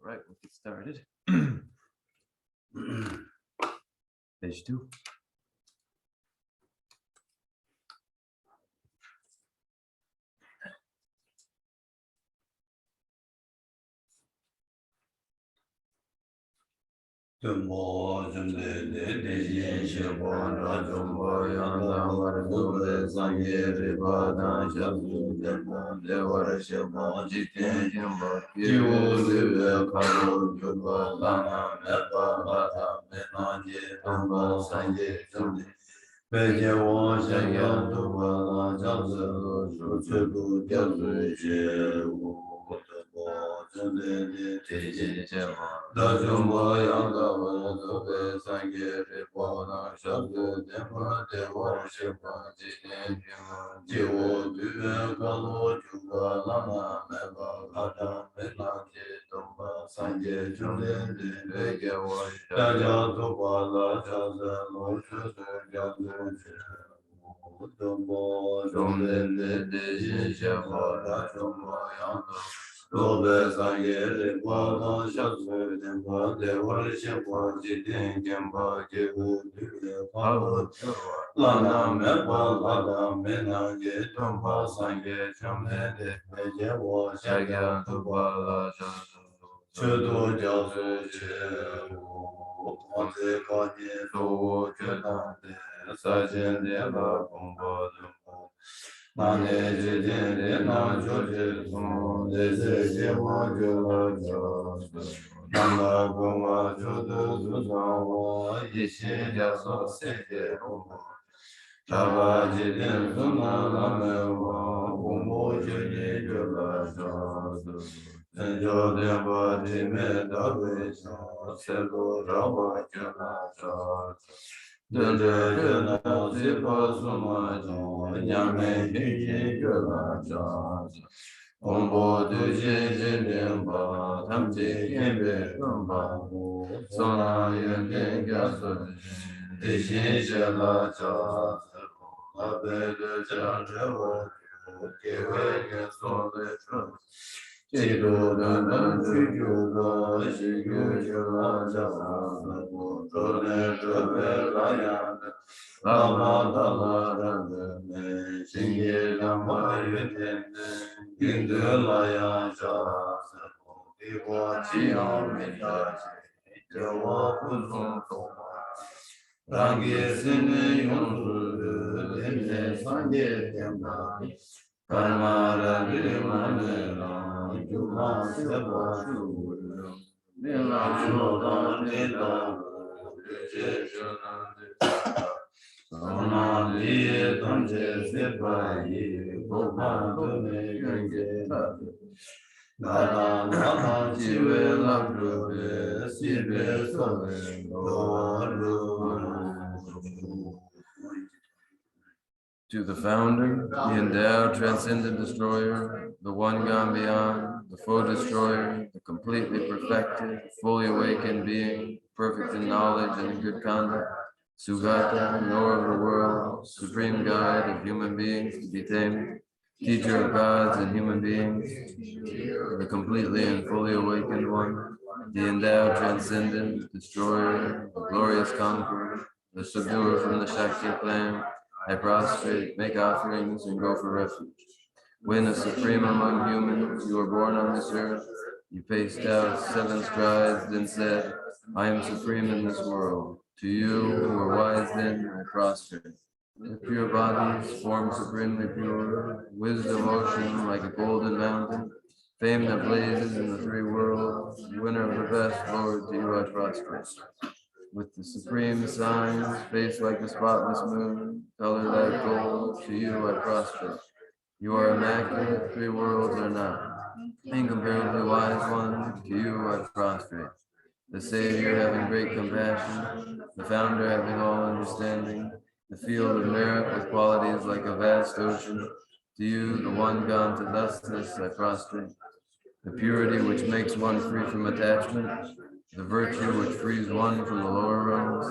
right, we'll get started. Page 2. Chenmo de Shibon Rajumbo Yanda Marube Sangye Ribadan Shabu Demon Devara Shibon Jitin Jimbo Kiru Live Karo Juba Lana Mepa Bata Menanje Tomba Sangye Jumdi Beje Won Shaya Duba Jazu Shuchu Jazu Shewu Dajumbo Yanga Varadu Sangye Ripona Shabu Dema Dewa Shipa Jinen Jiwo Due Kalo Juba Lama Meba Gata Menanje Tomba Sangye Julen Dege Jaja Tuba La Jaza Lo Shudu Jazu Dumbo Julen Dege Sheba Dajumbo Yanga Lobe Sangye Pada Shasu Demba Dewa Shepa Jiten Gemba Gehu Dure Palo Lana Mepa Lada Menage Tomba Sangye Chamne De Meje Wa Shagya Tuba La Shasu Chudu Jasu Chehu Ate Kanye Towo Kedante Sajen Deba Kumba Dumbo Nane Jidin Na Joje Tum Deze Jema Jola Jola Nanda Goma Jodo Zuzawa Yishi Jaso Seke Omo Chaba Jidin Zuna Lamewa Gumbo Juni Jola Jola Senjo Demba Dime Dawe Jola Selo Raba Jola Jola Dende Jena Zipa Suma Jola Nyame Hinji Jola Jola Ombo Duje Jindemba Tamche Kembe Kumba Sona Yende Gaso Deshin Jela Jola Abe de Janrewa Kewe Gaso de Trust Chido Dandan Chujuga Shigu Jula Jala Rone Jobe Layan Lama Dala Rane Shinge Lama Yudende Gindu Layan Jala Iwa Chiyan Midaji Jawa Kuzun Toma Rangi Sine Yunzu Dene Sanje Temba Karma Rabi Manela Juma Seba Shuru Nila Shoda Nila Duje Shonande Sona Liye Tamje Seba Yi Gopa Dune Yunge Nada Nada Chive Labrude Sibe Sobe Doru To the founder, the endowed, transcendent destroyer, the one gone beyond, the foe destroyer, the completely perfected, fully awakened being, perfect in knowledge and in good conduct, Sugata, knower of the world, supreme guide of human beings to be tamed, teacher of gods and human beings, the completely and fully awakened one, the endowed, transcendent destroyer, the glorious conqueror, the subduer from the Shakti clan. I prostrate, make offerings, and go for refuge. When a supreme among humans, you were born on this earth, you paced out 7 strides, then said, I am supreme in this world. To you who are wise then, I prostrate. The pure bodies, form supremely pure, wisdom ocean like a golden mountain, fame that blazes in the 3 worlds, winner of the best, Lord, to you I prostrate. With the supreme signs, face like the spotless moon, color like gold, to you I prostrate. You are immaculate, 3 worlds are not. Incomparably wise one, to you I prostrate. The Savior having great compassion, the Founder having all understanding, the field of merit with qualities like a vast ocean, to you, the one gone to thusness, I prostrate. The purity which makes one free from attachment, the virtue which frees one from the lower realms,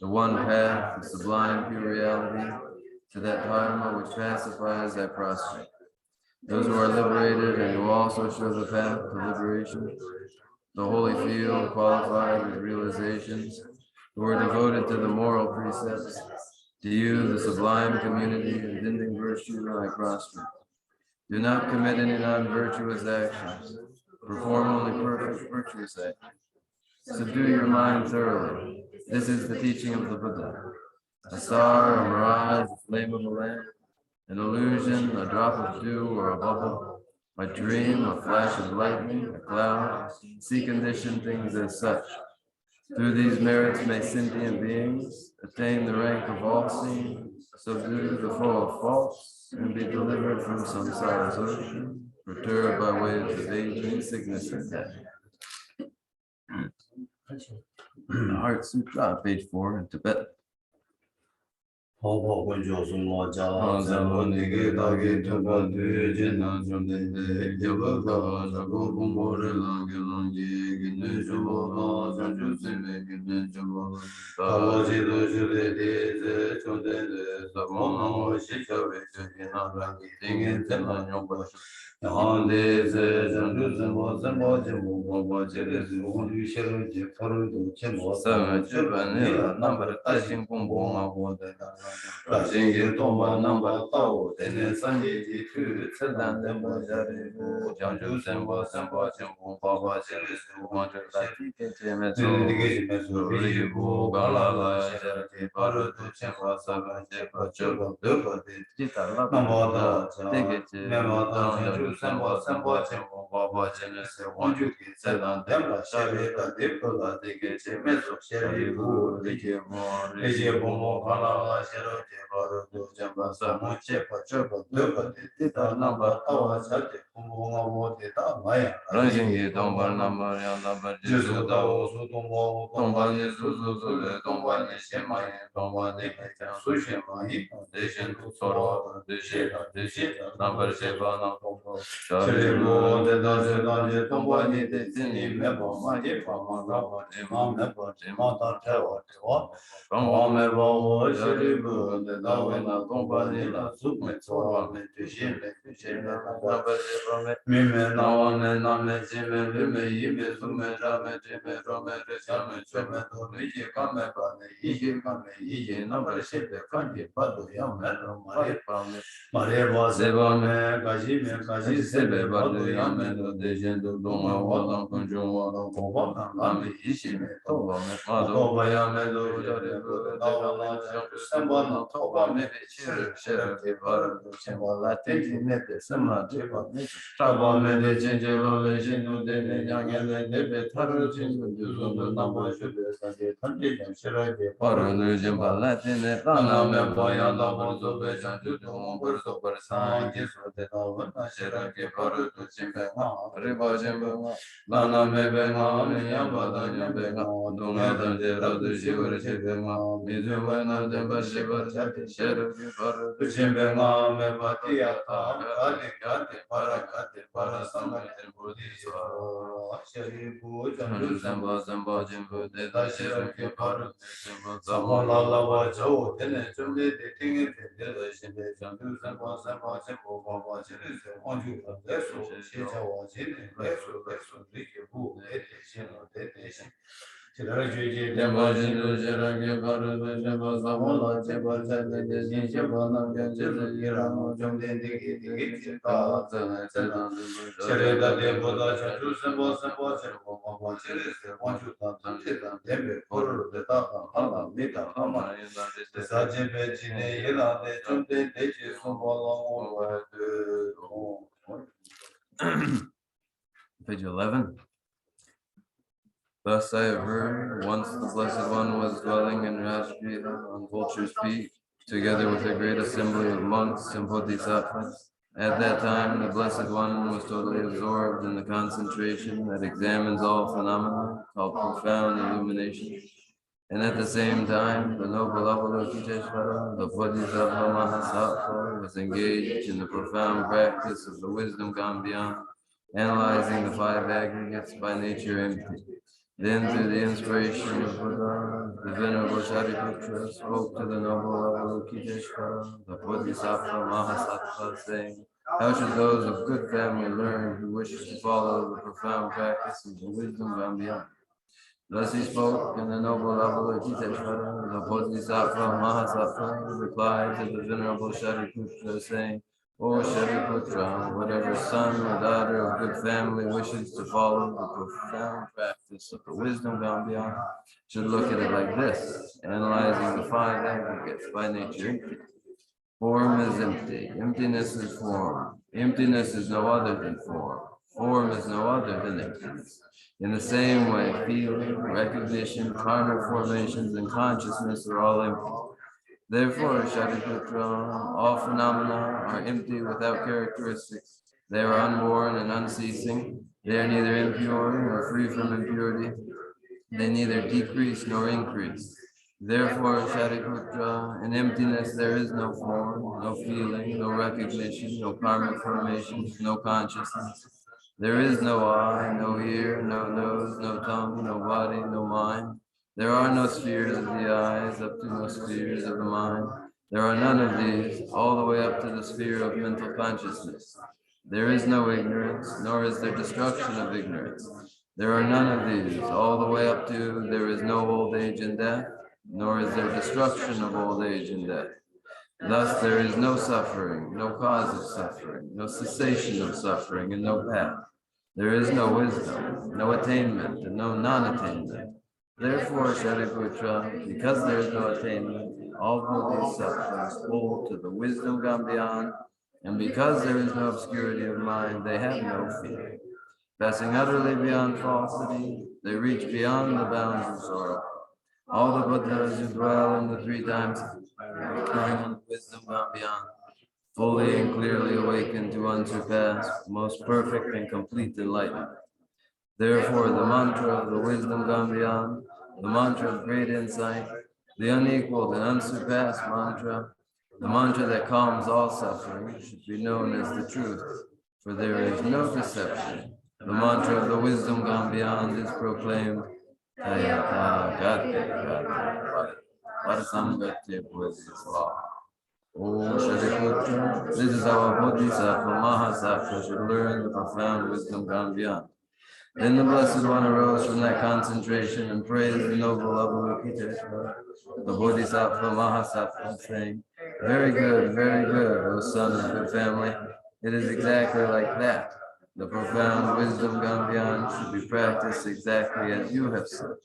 the one path, the sublime pure reality, to that dharma which pacifies, I prostrate. Those who are liberated and who also show the path to liberation, the holy field qualified with realizations, who are devoted to the moral precepts. To you, the sublime community of unending virtue, I prostrate. Do not commit any non-virtuous actions. Perform only perfect virtuous actions. Subdue your mind thoroughly. This is the teaching of the Buddha. A star, a mirage, a flame of a lamp, an illusion, a drop of dew or a bubble, a dream, a flash of lightning, a cloud. See conditioned things as such. Through these merits may sentient beings attain the rank of all seeing, subdue the foe of faults, and be delivered from samsara's ocean, perturbed by waves of aging, sickness, and death. The Heart Sutra, page 4 in Tibet. Page 11. Thus I have heard, once the Blessed One was dwelling in Rajgriha on Vulture's Peak, together with a great assembly of monks and bodhisattvas. At that time, the Blessed One was totally absorbed in the concentration that examines all phenomena, called profound illumination. And at the same time, the noble Avalokiteshvara, the Bodhisattva Mahasattva, was engaged in the profound practice of the wisdom gone beyond, analyzing the five aggregates by nature empty. Then, through the inspiration of Buddha, the Venerable Shariputra spoke to the noble Avalokiteshvara, the Bodhisattva Mahasattva, saying, How should those of good family learn who wishes to follow the profound practice of the wisdom gone beyond? Thus he spoke, and the noble Avalokiteshvara, the Bodhisattva Mahasattva, replied to the venerable Shariputra, saying, O Shariputra, whatever son or daughter of good family wishes to follow the profound practice of the wisdom gone beyond should look at it like this, analyzing the five aggregates by nature empty. Form is empty. Emptiness is form. Emptiness is no other than form. Form is no other than emptiness. In the same way, feeling, recognition, karmic formations, and consciousness are all empty. Therefore, Shariputra, all phenomena are empty without characteristics. They are unborn and unceasing. They are neither impure nor free from impurity. They neither decrease nor increase. Therefore, Shariputra, in emptiness there is no form, no feeling, no recognition, no karmic formation, no consciousness. There is no eye, no ear, no nose, no tongue, no body, no mind. There are no spheres of the eyes up to no spheres of the mind. There are none of these, all the way up to the sphere of mental consciousness. There is no ignorance, nor is there destruction of ignorance. There are none of these, all the way up to there is no old age and death, nor is there destruction of old age and death. Thus there is no suffering, no cause of suffering, no cessation of suffering, and no path. There is no wisdom, no attainment, and no non-attainment. Therefore, Shariputra, because there is no attainment, all bodhisattvas hold to the wisdom gone beyond, and because there is no obscurity of mind, they have no fear. Passing utterly beyond falsity, they reach beyond the bounds of sorrow. All the Buddhas who dwell in the three times of wisdom gone beyond, fully and clearly awakened to unsurpassed, most perfect and complete enlightenment. Therefore, the mantra of the wisdom gone beyond, the mantra of great insight, the unequaled and unsurpassed mantra, the mantra that calms all suffering, should be known as the truth, for there is no deception. The mantra of the wisdom gone beyond is proclaimed, Tayata Gate Gate Varasamgate Bodhisattva. Oh, Shariputra, this is how a Bodhisattva Mahasattva should learn the profound wisdom gone beyond. Then the Blessed One arose from that concentration and praised the noble Avalokiteshvara, the Bodhisattva Mahasattva, saying, very good, O son of good family. It is exactly like that. The profound wisdom gone beyond should be practiced exactly as you have said.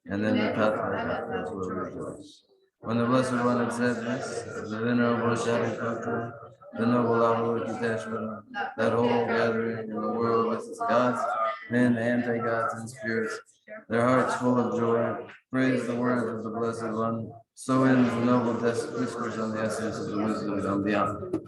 And then the Tathagatas will rejoice. When the Blessed One had said this, the Venerable Shariputra, the noble Avalokiteshvara, that whole gathering in the world with its gods, men, anti-gods, and spirits, their hearts full of joy, praise the words of the Blessed One. So ends the noble discourse on the essence of the wisdom gone beyond.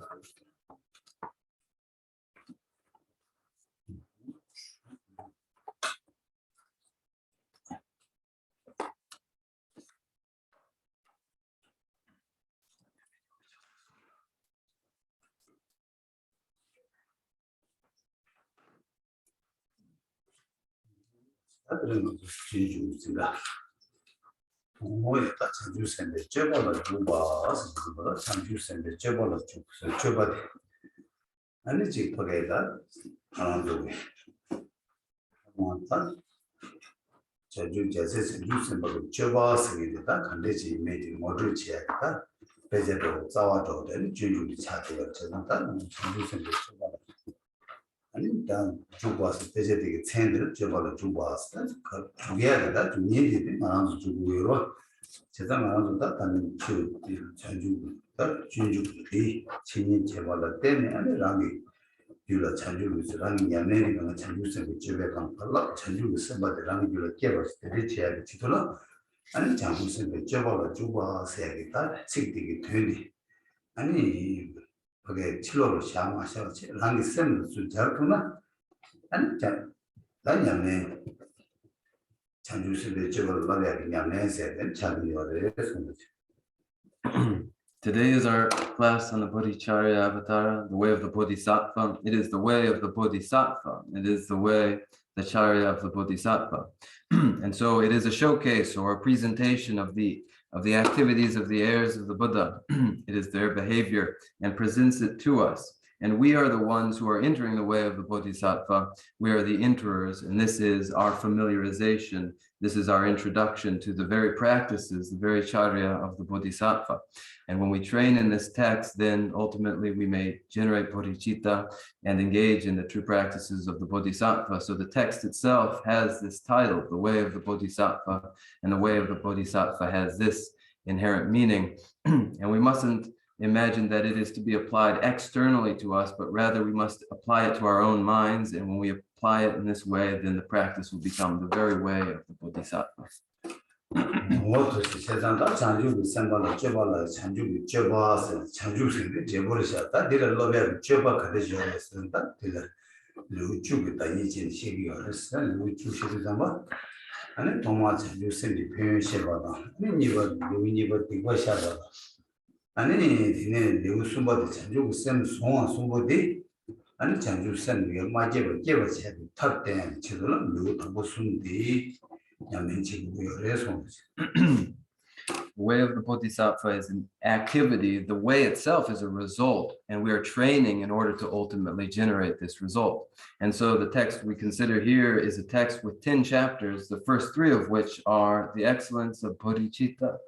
그런 진주가 뭐였다 참주선데 저번에 두바서 그거 참주선데 저번에 죽서 저번에 아니 지퍼게다 하나도 뭐다 저주 제세스 주선버 저바스게다 간대지 이미지 모두 지야다 배제도 싸워도 되는 진주를 찾아야 저는 참주선데 저번에 아니 단 주바스 배제되게 체인을 저번에 주바스 그 두개다 좀 얘기들이 많아서 주고요 제가 말한다 다는 그 자주다 진주들이 진인 제발라 때문에 아니라기 유라 자주를 라는 야매가 자주서 집에 간 발라 자주를 선바들랑 유라 깨버스 되지야 지도라 아니 자주서 저번에 주바스야겠다 책되게 되니 아니 그게 칠로로 샤마셔 랑이 셈을 주자구나 아니 자 나냐면 자주스의 저걸 말해야 냐면서 된 자비를 했습니다. Today is our class on the Bodhicharya Avatar, the way of the Bodhisattva. It is the way of the Bodhisattva. It is the way, the Charya of the Bodhisattva. And so it is a showcase or a presentation of the activities of the heirs of the Buddha. It is their behavior and presents it to us And we are the ones who are entering the way of the Bodhisattva. We are the enterers, and this is our familiarization. This is our introduction to the very practices, the very charya of the Bodhisattva. And when we train in this text, then ultimately we may generate bodhicitta and engage in the true practices of the Bodhisattva. So the text itself has this title, The Way of the Bodhisattva, and the Way of the Bodhisattva has this inherent meaning. And we mustn't imagine that it is to be applied externally to us, but rather we must apply it to our own minds. And when we apply it in this way, then the practice will become the very way of the Bodhisattva. 모두 세상다 장주를 생각을 줘봐라 장주를 줘봐서 장주생들 제보르셨다 내가 로베 줘봐 그래줘야 쓴다 내가 루주가 이제 시기였어 루주시도 뭐 아니 동화 장주생이 표현해봐라 니가 이거샤봐 아니 니네 내우스모도 장주고 쌤 송아 송보디 아니 장주생 왜 맞게버 깨버쳐 탑대 제대로 누구 무슨디 The way of the Bodhisattva is an activity. The way itself is a result, and we are training in order to ultimately generate this result. And so the text we consider here is a text with 10 chapters, the first 3 of which are the excellence of bodhicitta,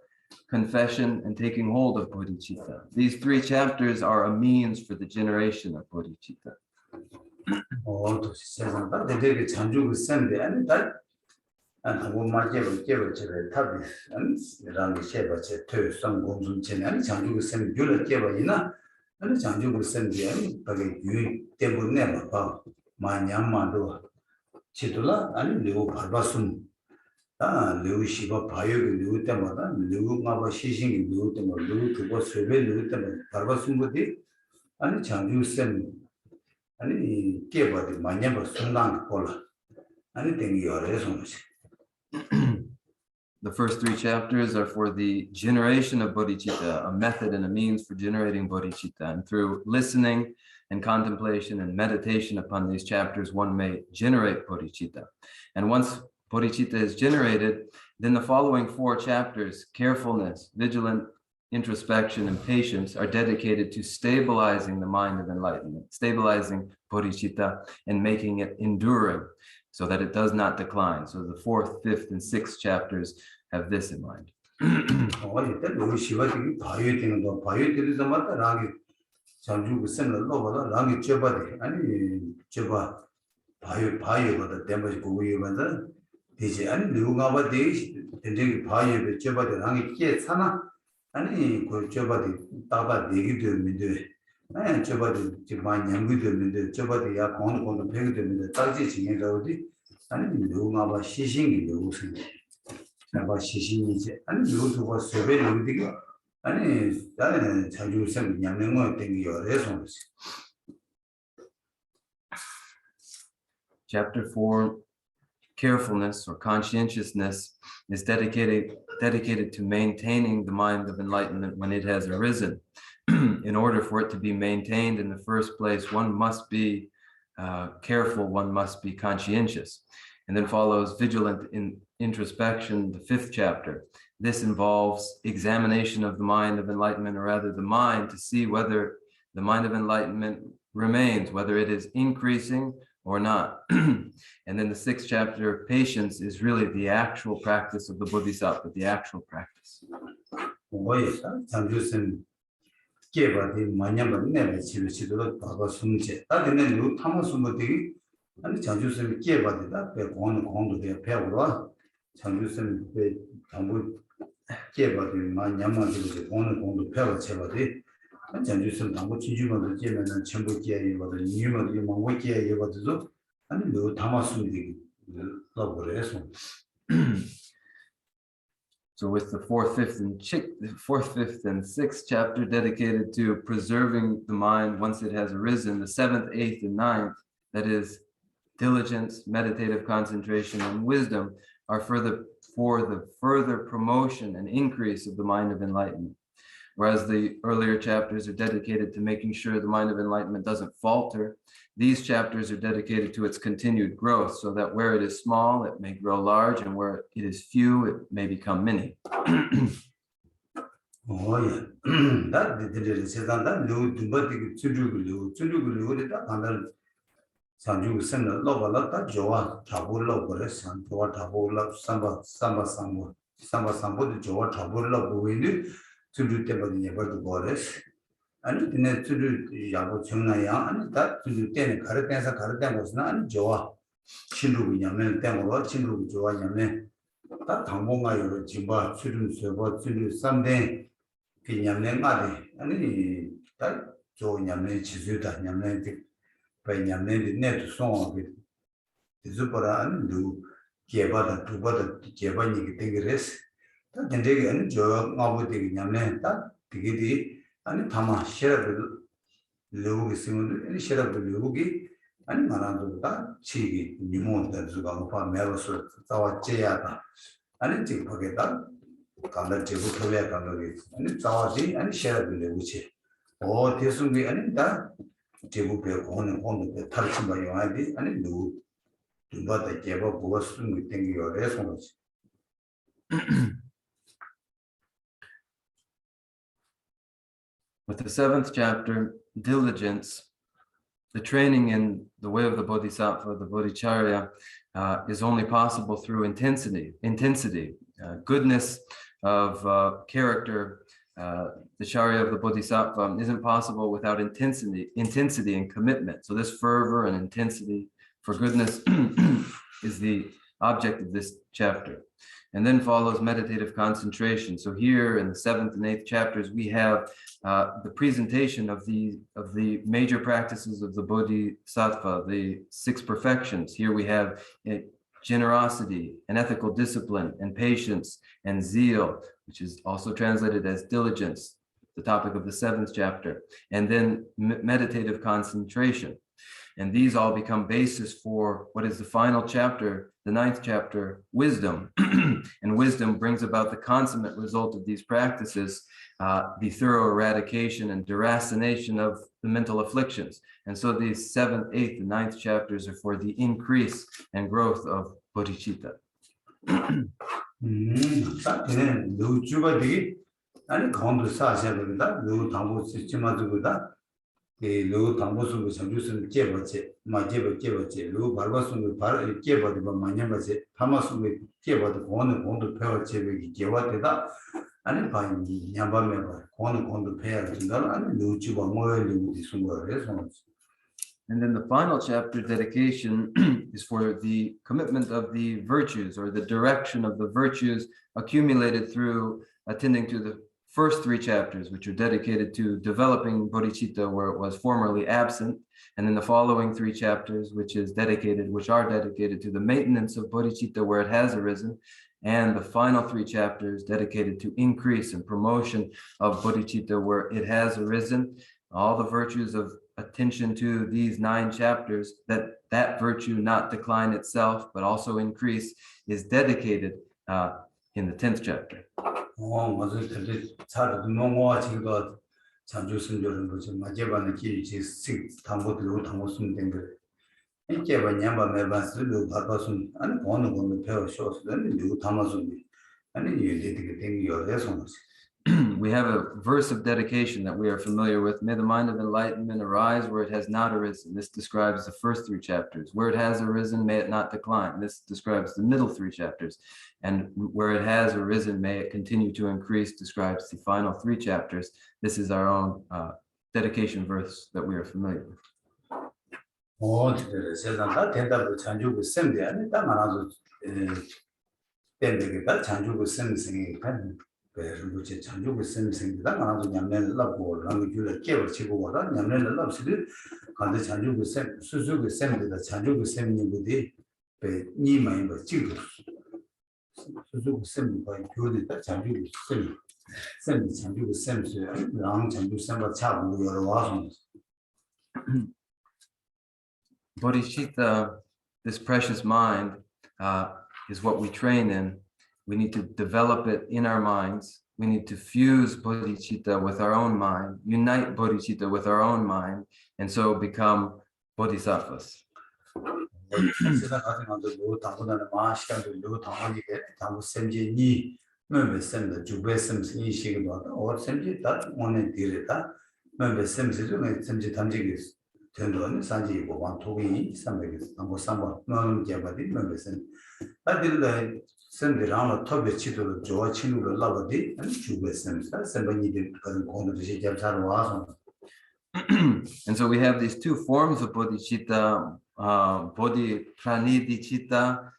confession, and taking hold of bodhicitta. These 3 chapters are a means for the generation of bodhicitta. And I will make it give it to the tabby and around the shape of two some goons and Chanju will send you a giver, and Chanju will send the end, but you they will never about my Yamado Chitula and Liu Parbasum. Liu Shiva Payo, Liu Tamada, Liu Mava Shishing, Liu Tamo, Liu to go survey, Liu Tamo, Parbasum with it, and Chanju send and he gave what the Manyama Sundan Pola. Anything you are resolution. The first 3 chapters are for the generation of bodhicitta, a method and a means for generating bodhicitta. And through listening and contemplation and meditation upon these chapters, one may generate bodhicitta. And once bodhicitta is generated, then the following 4 chapters, carefulness, vigilant introspection, and patience, are dedicated to stabilizing the mind of enlightenment, stabilizing bodhicitta, and making it enduring, so that it does not decline. So the 4th, 5th, and 6th chapters have this in mind. Chapter 4, carefulness or conscientiousness, is dedicated to maintaining the mind of enlightenment when it has arisen. In order for it to be maintained in the first place, one must be careful, one must be conscientious. And then follows vigilant introspection, the 5th chapter. This involves examination of the mind of enlightenment, or rather the mind, to see whether the mind of enlightenment remains, whether it is increasing or not. And then the 6th chapter, patience, is really the actual practice of the Bodhisattva, the actual practice. So with the 4th, 5th, and 6th chapter dedicated to preserving the mind once it has arisen, the 7th, 8th, and 9th, that is diligence, meditative concentration, and wisdom, are for the further promotion and increase of the mind of enlightenment. Whereas the earlier chapters are dedicated to making sure the mind of enlightenment doesn't falter, these chapters are dedicated to its continued growth, so that where it is small, it may grow large, and where it is few, it may become many. Oh yeah, that the season that no but the Chulu, that under Sanju send a love a lot that Joa, Tabula, Bores, and Joa Tabula, Samba Sambo, the Joa Tabula, Buini, to do Teba never to Bores, and to do Yabu Chunaya, and that to do 10 Karakan was not Joa, Chindu Yamen, Tango, Chindu Joa Yamen, that Tambonga, Jimba, Children, Children, someday. 그 냠내마데 아니 다 조냠내 지수다 냠내 그 냠내 네트 송어게 지수보라 누 개바다 두바다 개바니 되게레스 다 된대게 아니 저 마부데 냠내 다 되게디 아니 타마 셰라블 레우기 시문 아니 셰라블 레우기 아니 말한도다 치기 니모다 주가 뭐 메로스 자와 제야다 아니 지금 거기다 간다 제부 토비아 간다기 아니 자와지 아니 셰라빌레 우치 오 대승비 아니다 제부 배 오는 배 탈침 봐 용하디 아니 누 누바다 제부 보고 쓰는 땡기요 레송지 With the 7th chapter, diligence, the training in the way of the Bodhisattva, the Bodhicharya, is only possible through intensity, goodness of character. The Charya of the Bodhisattva isn't possible without intensity and commitment. So this fervor and intensity for goodness is the object of this chapter. And then follows meditative concentration. So here in the 7th and 8th chapters, we have the presentation of the major practices of the Bodhisattva, the 6 perfections. Here we have generosity and ethical discipline and patience and zeal, which is also translated as diligence, the topic of the 7th chapter, and then meditative concentration. And these all become basis for what is the final chapter, the 9th chapter, wisdom. And wisdom brings about the consummate result of these practices, the thorough eradication and deracination of the mental afflictions. And so these 7th, 8th, and 9th chapters are for the increase and growth of bodhicitta. 로 당보수고 전주선 깨버지 마제버 깨버지 로 발바수고 발 깨버디 마냐버지 파마수고 깨버디 공도 배워 제백이 깨워되다 아니 바니 냐바메 공도 배워야 된다 아니 노주바 뭐를 순거래서. And then the final chapter, dedication, is for the commitment of the virtues or the direction of the virtues accumulated through attending to the first 3 chapters, which are dedicated to developing bodhicitta where it was formerly absent, and then the following 3 chapters, which are dedicated to the maintenance of bodhicitta where it has arisen, and the final 3 chapters dedicated to increase and promotion of bodhicitta where it has arisen. All the virtues of attention to these 9 chapters, that virtue not decline itself, but also increase, is dedicated in the 10th chapter. 맞아. 근데 차도 너무 지금 장주 선조는 거지. 마제반의 기지 담보들로 담보스면 된 거. 이게 뭐냐면 매반스로 바빠서 아니 거는 배워 쇼스는 누구 담아서 아니 이게 되게 땡겨서 We have a verse of dedication that we are familiar with. May the mind of enlightenment arise where it has not arisen. This describes the first 3 chapters. Where it has arisen, may it not decline. This describes the middle 3 chapters. And where it has arisen, may it continue to increase, describes the final 3 chapters. This is our own dedication verse that we are familiar with. 세상다 대답을 찬주고 쌤데 아니 딱 말아서 땡데가 찬주고 쌤생이 간 그래서 찬주고 쌤생이다 말아서 냠내를 납고 라고 줄을 깨워 치고 와라 냠내를 납시들 간데 찬주고 쌤 수수고 쌤데다 찬주고 쌤님들이 니 많이 뭐 찍고 수수고 쌤이 봐 교리다 찬주고 쌤이 찬주고 쌤스 랑 찬주고 쌤과 차고 여러 와서 Bodhicitta, this precious mind, is what we train in. We need to develop it in our minds. We need to fuse bodhicitta with our own mind, unite bodhicitta with our own mind, and so become bodhisattvas. member send the Jube Sims in Shigata or simply that one in Direta, member Sims is simply Tamjigis, Tendon, Sanji, one to be some summer, non Jabadi, member send. I did the send the round of Tobic to George Chinu Lavadi and Jube Sims. That's somebody did go to the Jabtar. And so we have these two forms of bodhicitta, bodhipranidicitta,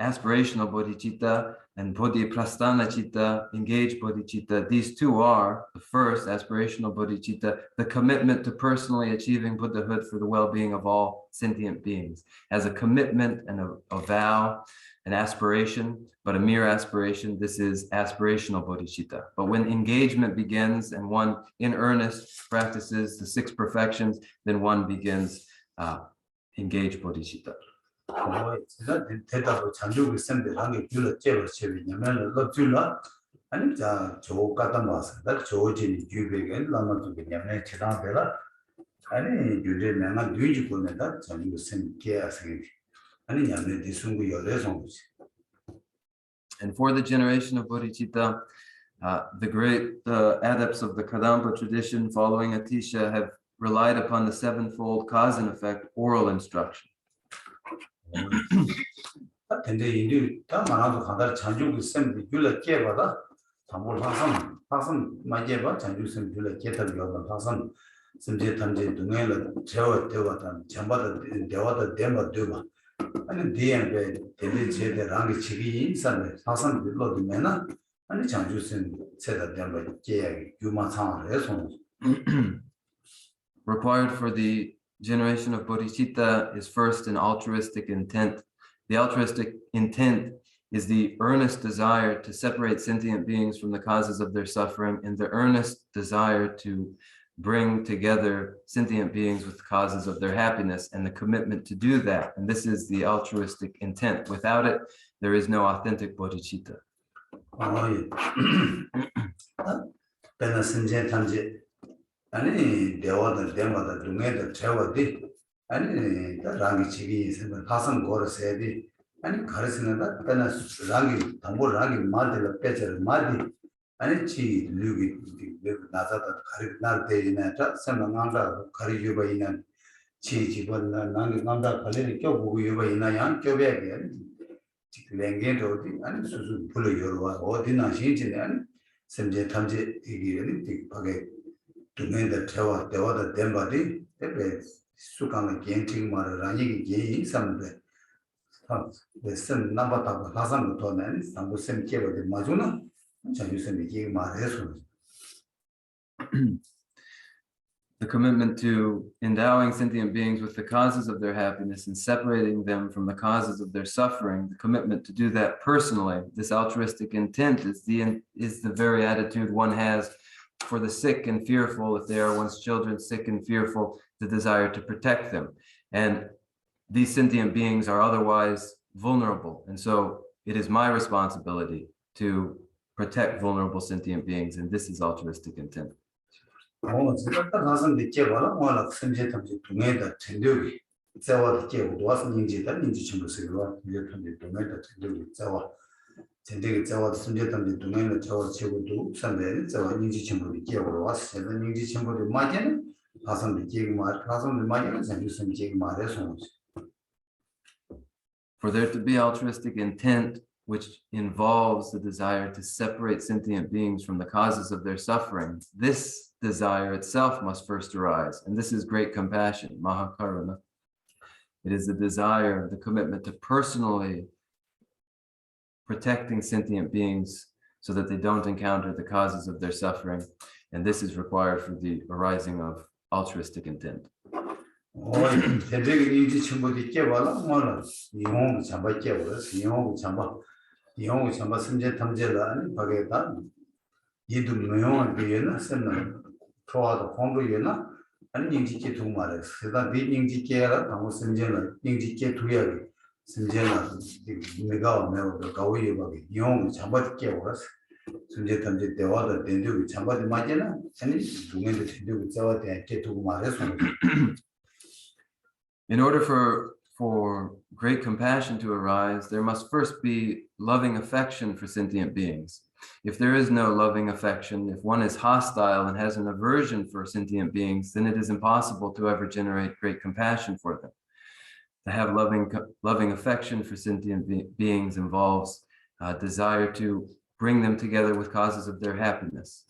aspirational bodhicitta, and bodhiprasthana citta, engaged bodhicitta. These two are, the first, aspirational bodhicitta, the commitment to personally achieving Buddhahood for the well-being of all sentient beings. As a commitment and a vow, an aspiration, but a mere aspiration, this is aspirational bodhicitta. But when engagement begins and one in earnest practices the 6 perfections, then one begins engaged bodhicitta. 대답을 잔주고 있는데 한게 줄을 째버 째냐면 럽줄라 아니 자 저가다 마서 나 저지 주베게 라마도 그냥 지나베라 아니 유제 내가 뒤지 보내다 잔주고 생게 하세요 아니 냐면 디순고 열에서 And for the generation of bodhicitta, the great adepts of the Kadampa tradition following Atisha have relied upon the 7-fold cause and effect oral instruction. 근데 이제 다 많아도 가다 잔주고 있으면 줄을 째버다 담을 화선 맞게 봐 잔주고 있으면 줄을 째다 비어다 화선 심지 탐지 등에를 재워대와다 전바다 대와다 대마 되고 아니 디엔베 데리 제대랑게 치기 인산에 화선 빌로 되면은 아니 잔주고 있으면 세다 대마 째야 유마상을 해서 Required for the generation of bodhicitta is first an altruistic intent. The altruistic intent is the earnest desire to separate sentient beings from the causes of their suffering and the earnest desire to bring together sentient beings with the causes of their happiness and the commitment to do that. And this is the altruistic intent. Without it, there is no authentic bodhicitta. 아니 대화들 대마다 중에도 재워디 아니 랑기 치기 있으면 가슴 걸어서야지 아니 가르치는다 때나 랑기 담보 랑기 말들 빼져를 말이 아니 치 류기 나자다 가르 날 때이나자 생각한다 가르 유바이나 치 집은 랑기 남다 관리를 껴보고 유바이나야 껴배게 랭게도디 아니 수수 불러 열어와 어디나 신지네 아니 semje 탐지 이기는 되게 두뇌의 대화다 덴바디 대배 수강의 개인팅 말을 아니기 개인 삼데 레슨 나바다 하산 도는 상부 셈께로 마주나 자유선이 이 말해서 The commitment to endowing sentient beings with the causes of their happiness and separating them from the causes of their suffering, the commitment to do that personally, this altruistic intent is the very attitude one has for the sick and fearful, if they are one's children, sick and fearful, the desire to protect them. And these sentient beings are otherwise vulnerable. And so it is my responsibility to protect vulnerable sentient beings. And this is altruistic intent. 제가 가서 느껴봐라 뭐라 선제 탐지 동에다 전력이 자와도 깨고 와서 인지다 인지 정도서로 이제 탐지 동에다 전력이 자와 전력이 자와도 선제 탐지 동에는 자와 최고도 선배 자와 인지 정도를 깨고 와서 제가 인지 정도를 맞게는 가서 느끼고 말 가서 맞게는 선제 선제 말해서 For there to be altruistic intent, which involves the desire to separate sentient beings from the causes of their suffering, this desire itself must first arise. And this is great compassion, Mahakaruna. It is the desire, the commitment to personally protecting sentient beings so that they don't encounter the causes of their suffering. And this is required for the arising of altruistic intent. 대대기 인지 정보도 깨봐라 뭐라 이용 잡아 깨버렸어 이용 잡아 선제 탐지를 아니 바게다 이도 무용한 비에나 선나 좋아도 공부에나 아니 인지께 두 말에 그다 네 인지께라 당고 선제는 인지께 두야기 선제는 내가 매우 가오이 바게 이용 잡아 깨버렸어 선제 탐지 대화도 된대고 잡아 맞잖아 아니 동에도 된대고 잡아 대게 두고 말해서 In order for great compassion to arise, there must first be loving affection for sentient beings. If there is no loving affection, if one is hostile and has an aversion for sentient beings, then it is impossible to ever generate great compassion for them. To have loving affection for sentient beings involves desire to bring them together with causes of their happiness.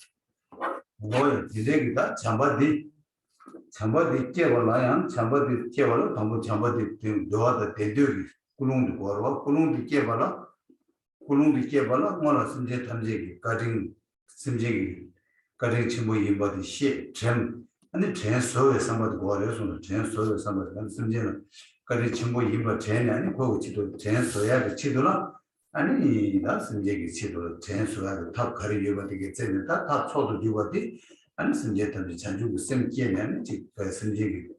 아니 나 심지에 치도 전수하고 탑 가리려고 되겠지. 다 초도 주거디. 아니 심지에도 자주 셈기에는 그 심지에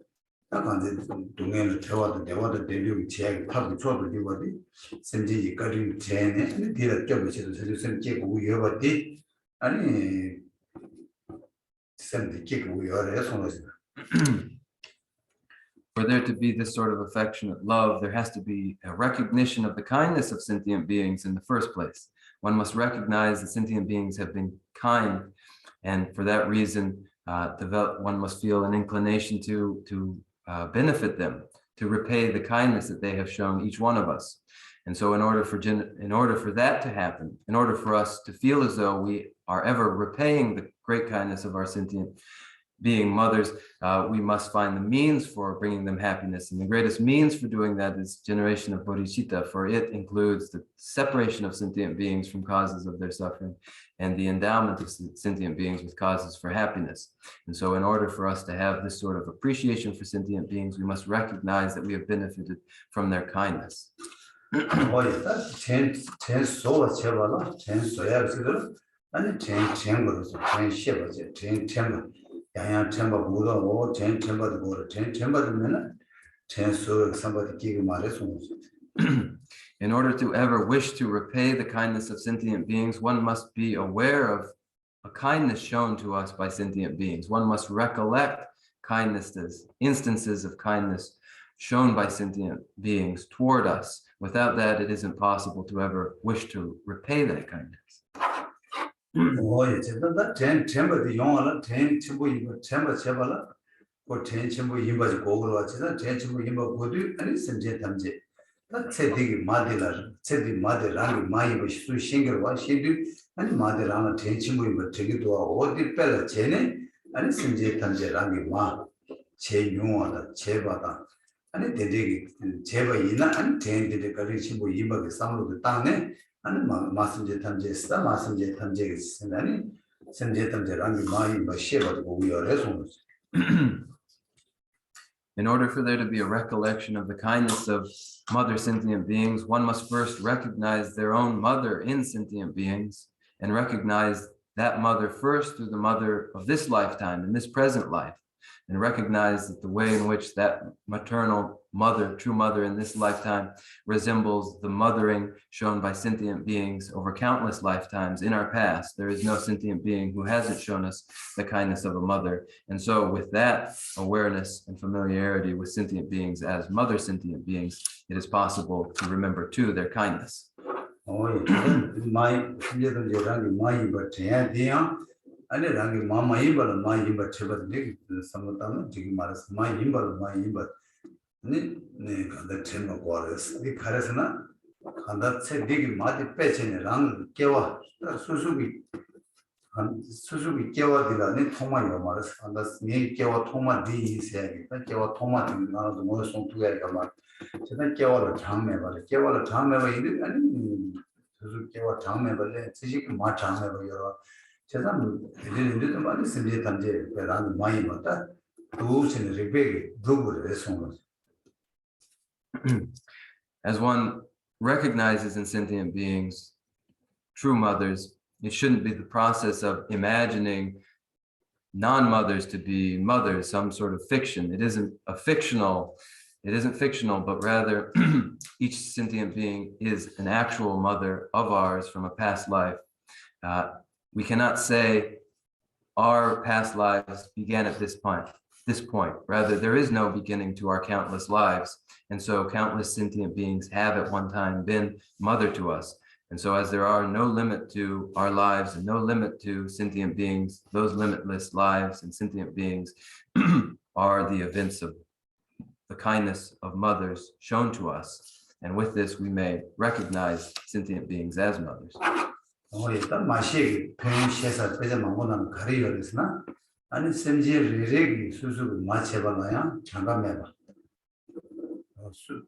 딱 안데 동행을 대화도 대비고 지하게 탑 초도 주거디. 심지에 가리 전에 아니 뒤에 껴버쳐도 자주 셈기에 보고 여버디. 아니 셈기에 보고 여래 손으로. For there to be this sort of affectionate love, there has to be a recognition of the kindness of sentient beings in the first place. One must recognize that sentient beings have been kind, and for that reason, one must feel an inclination to benefit them, to repay the kindness that they have shown each one of us. And so in order for that to happen, in order for us to feel as though we are ever repaying the great kindness of our sentient being mothers, we must find the means for bringing them happiness. And the greatest means for doing that is generation of bodhicitta, for it includes the separation of sentient beings from causes of their suffering and the endowment of sentient beings with causes for happiness. And so in order for us to have this sort of appreciation for sentient beings, we must recognize that we have benefited from their kindness. In order to ever wish to repay the kindness of sentient beings, one must be aware of a kindness shown to us by sentient beings. One must recollect kindnesses, instances of kindness shown by sentient beings toward us. Without that, it isn't possible to ever wish to repay that kindness. In order for there to be a recollection of the kindness of mother sentient beings, one must first recognize their own mother in sentient beings and recognize that mother first through the mother of this lifetime, in this present life, and recognize that the way in which that maternal mother, true mother in this lifetime, resembles the mothering shown by sentient beings over countless lifetimes in our past. There is no sentient being who hasn't shown us the kindness of a mother. And so with that awareness and familiarity with sentient beings as mother sentient beings, it is possible to remember too their kindness. 아니 랑이 마마 임바는 마이 임바 쳐버리 삼다는 지금 말해서 마이 임바는 마이 임바 네 간다 첸모 거래서 이 가래서나 간다 체 되게 마디 빼체네 랑 깨와 수수비 깨와디라니 통마요 말해서 간다 네 깨와 통마 디세야겠다 깨와 통마 나도 뭐 송투야가 말 제가 깨와를 장매바래 깨와를 장매바 이들 아니 수수 깨와 장매바래 지식 마 장매바 여러 As one recognizes in sentient beings true mothers, it shouldn't be the process of imagining non-mothers to be mothers, some sort of fiction. It isn't fictional, but rather each sentient being is an actual mother of ours from a past life. We cannot say our past lives began at this point. Rather, there is no beginning to our countless lives. And so countless sentient beings have at one time been mother to us. And so as there are no limit to our lives and no limit to sentient beings, those limitless lives and sentient beings are the events of the kindness of mothers shown to us. And with this, we may recognize sentient beings as mothers. 일단 마시기 평시에서 배제 망고는 가리열에서나 아니 심지어 리렉이 수수를 마쳐봐야 장갑매봐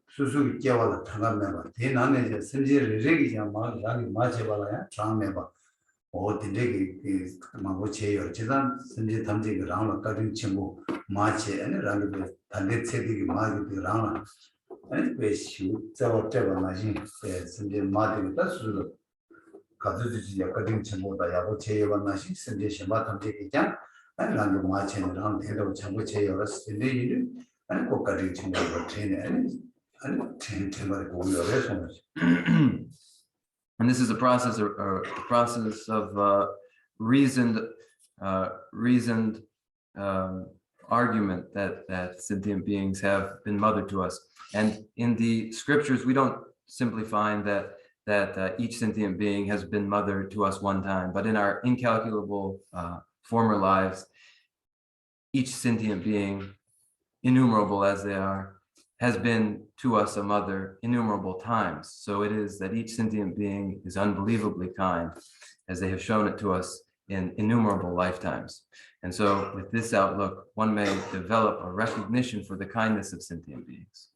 수수기 깨워라 장갑매봐 대난에 이제 심지어 리렉이 그냥 막이 마쳐봐야 장매봐 어디래기 망고 제요 지난 심지어 담지가 라운드 까진 친구 마치 아니 라운드 단대 체득이 마기 라운드 아니 왜시 저거 나지 심지어 마디가 수수 가지지 약간 전부다 야고 제여만나시 선제 심바 탐지기장 아니 란도 마체는 대도 전부 제여었을 텐데 이는 아니 꼭까지 친구가 트레이너 아니 트레이너를 고려해서 And this is a process of reasoned argument that sentient beings have been mothered to us. And in the scriptures, we don't simply find that each sentient being has been mothered to us one time, but in our incalculable former lives, each sentient being, innumerable as they are, has been to us a mother innumerable times. So it is that each sentient being is unbelievably kind, as they have shown it to us in innumerable lifetimes. And so with this outlook, one may develop a recognition for the kindness of sentient beings.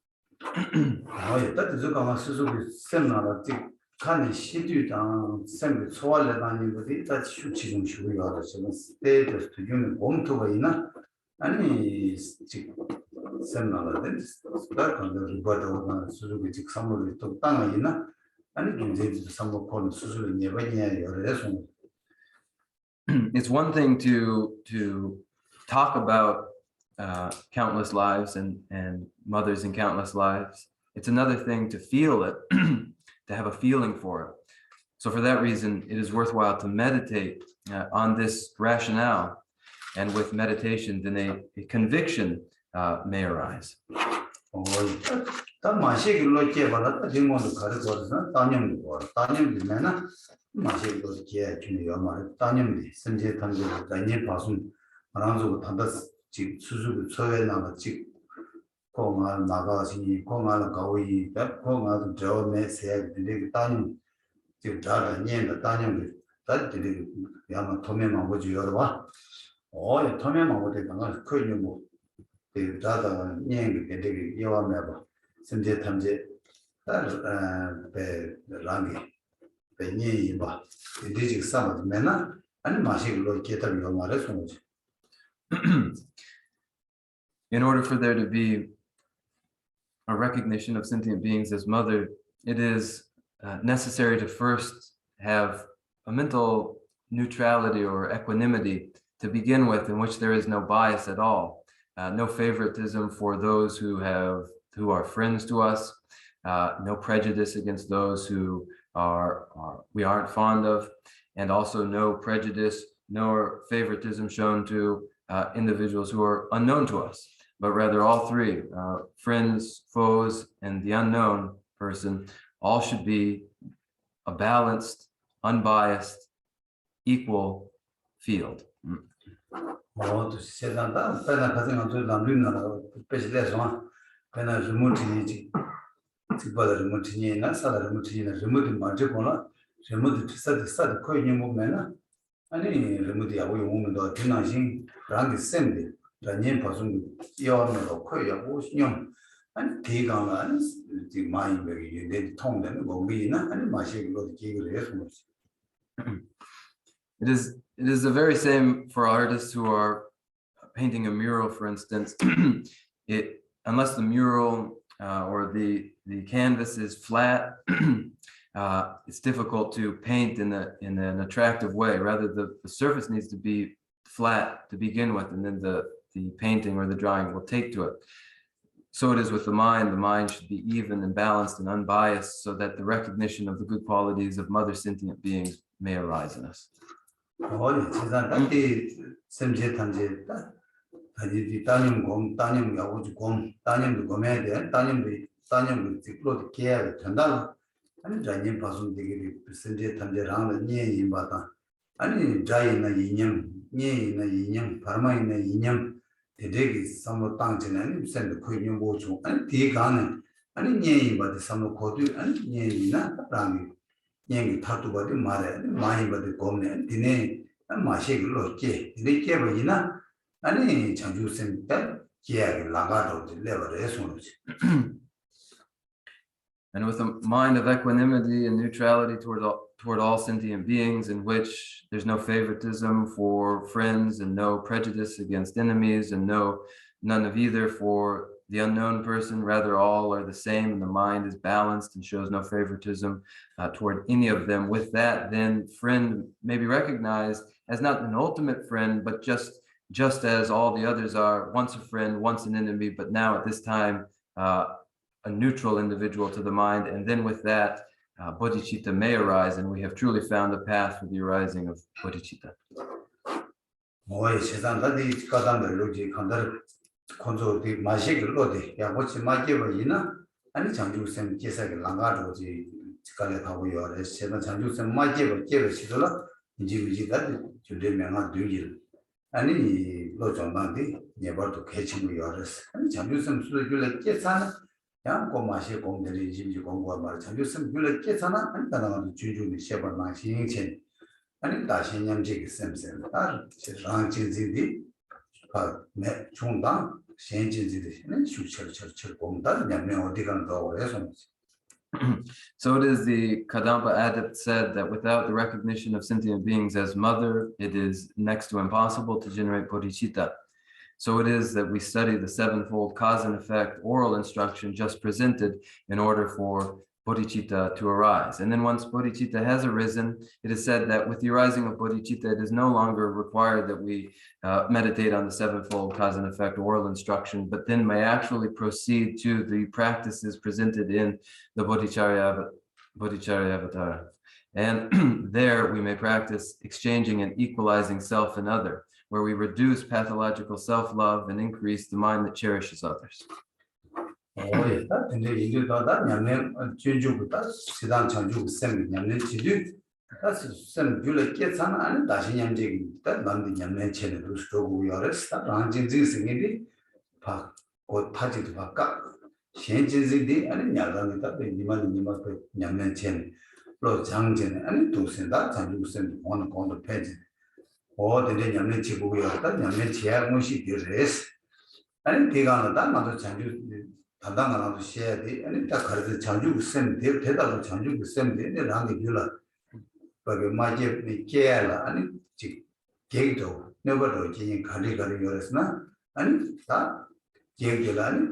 칸이 시주당 생비 소화를 다니는 것이 다 지금 쉬고요. 지금 스테이트 기준은 몸토가 있나? 아니 지금 생나라든 스타 컨더 리버더가 수수기 직 선물이 또 땅에 있나? 아니 굉장히 선물 콘 수수를 내버리냐 여러서 It's one thing to talk about countless lives and mothers in countless lives. It's another thing to feel it. To have a feeling for it. So for that reason, it is worthwhile to meditate on this rationale, and with meditation, then a conviction may arise. 공알 나가시 공알 가위 공알 저메 세들이 따님 지금 다른 년도 따님들 다들이 야마 도매만 보지 여러와 도매만 보대 당을 크게 뭐 다다 년이 되게 여와매 봐 선제 탐제 배 랑이 배니 봐 이제 상을 매나 아니 마시로 계단 요마를 손지 In order for there to be a recognition of sentient beings as mother, it is necessary to first have a mental neutrality or equanimity to begin with, in which there is no bias at all, no favoritism for those who are friends to us, no prejudice against those who we aren't fond of, and also no prejudice nor favoritism shown to individuals who are unknown to us. But rather all three, friends, foes, and the unknown person, all should be a balanced, unbiased, equal field. 아니 대강은 지금 많이 여기 내 통되는 거기나 아니 마시고 기기를 해서 It is the very same for artists who are painting a mural, for instance. Unless the mural or the canvas is flat, it's difficult to paint in an attractive way. Rather, the surface needs to be flat to begin with, and then the painting or the drawing will take to it. So it is with the mind. The mind should be even and balanced and unbiased, so that the recognition of the good qualities of mother sentient beings may arise in us. 아니 자님 봐서 되게 선제 탐제랑 니 임바다 아니 자이나 이념 니나 이념 바마이나 이념 대대기 삼로 땅지는 선도 코인 보조 아니 뒤가는 아니 니 임바다 삼로 코드 아니 니나 라미 니 타도 버디 말해 많이 버디 고네 디네 마시글로 게 이렇게 보이나 아니 장주선 때 기약이 나가도 레벨에 손으지 And with a mind of equanimity and neutrality toward all sentient beings, in which there's no favoritism for friends and no prejudice against enemies and none of either for the unknown person, rather all are the same and the mind is balanced and shows no favoritism toward any of them. With that, then friend may be recognized as not an ultimate friend, but just as all the others are, once a friend, once an enemy, but now at this time, a neutral individual to the mind, and then with that, bodhicitta may arise, and we have truly found a path for the arising of bodhicitta. 양 고마시 공들이 진지 공부가 말 참교선 불을 깨잖아 안 가능한 주주의 셰벌 망신체 아니 다시 냠지기 셈셈 아 랑진지디 아네 총당 신진지디 네 슈처처처 공다 냠면 어디 간다고 그래서 So it is the Kadampa adept said that without the recognition of sentient beings as mother, it is next to impossible to generate bodhicitta. So it is that we study the sevenfold cause and effect oral instruction just presented in order for bodhicitta to arise. And then once bodhicitta has arisen, it is said that with the arising of bodhicitta, it is no longer required that we meditate on the sevenfold cause and effect oral instruction, but then may actually proceed to the practices presented in the Bodhicharya Avatara. And there we may practice exchanging and equalizing self and other, where we reduce pathological self-love and increase the mind that cherishes others. 어디에 냠내 지구였다 냠내 지하공시 되레스 아니 대가나다 나도 장주 단단하나도 해야 돼 아니 딱 가르쳐 장주 쌤 대다도 장주 쌤 되네 라는 줄라 그게 마제 깨라 아니 지 계기도 너버도 지인 가리가리 열었으나 아니 다 계기라 아니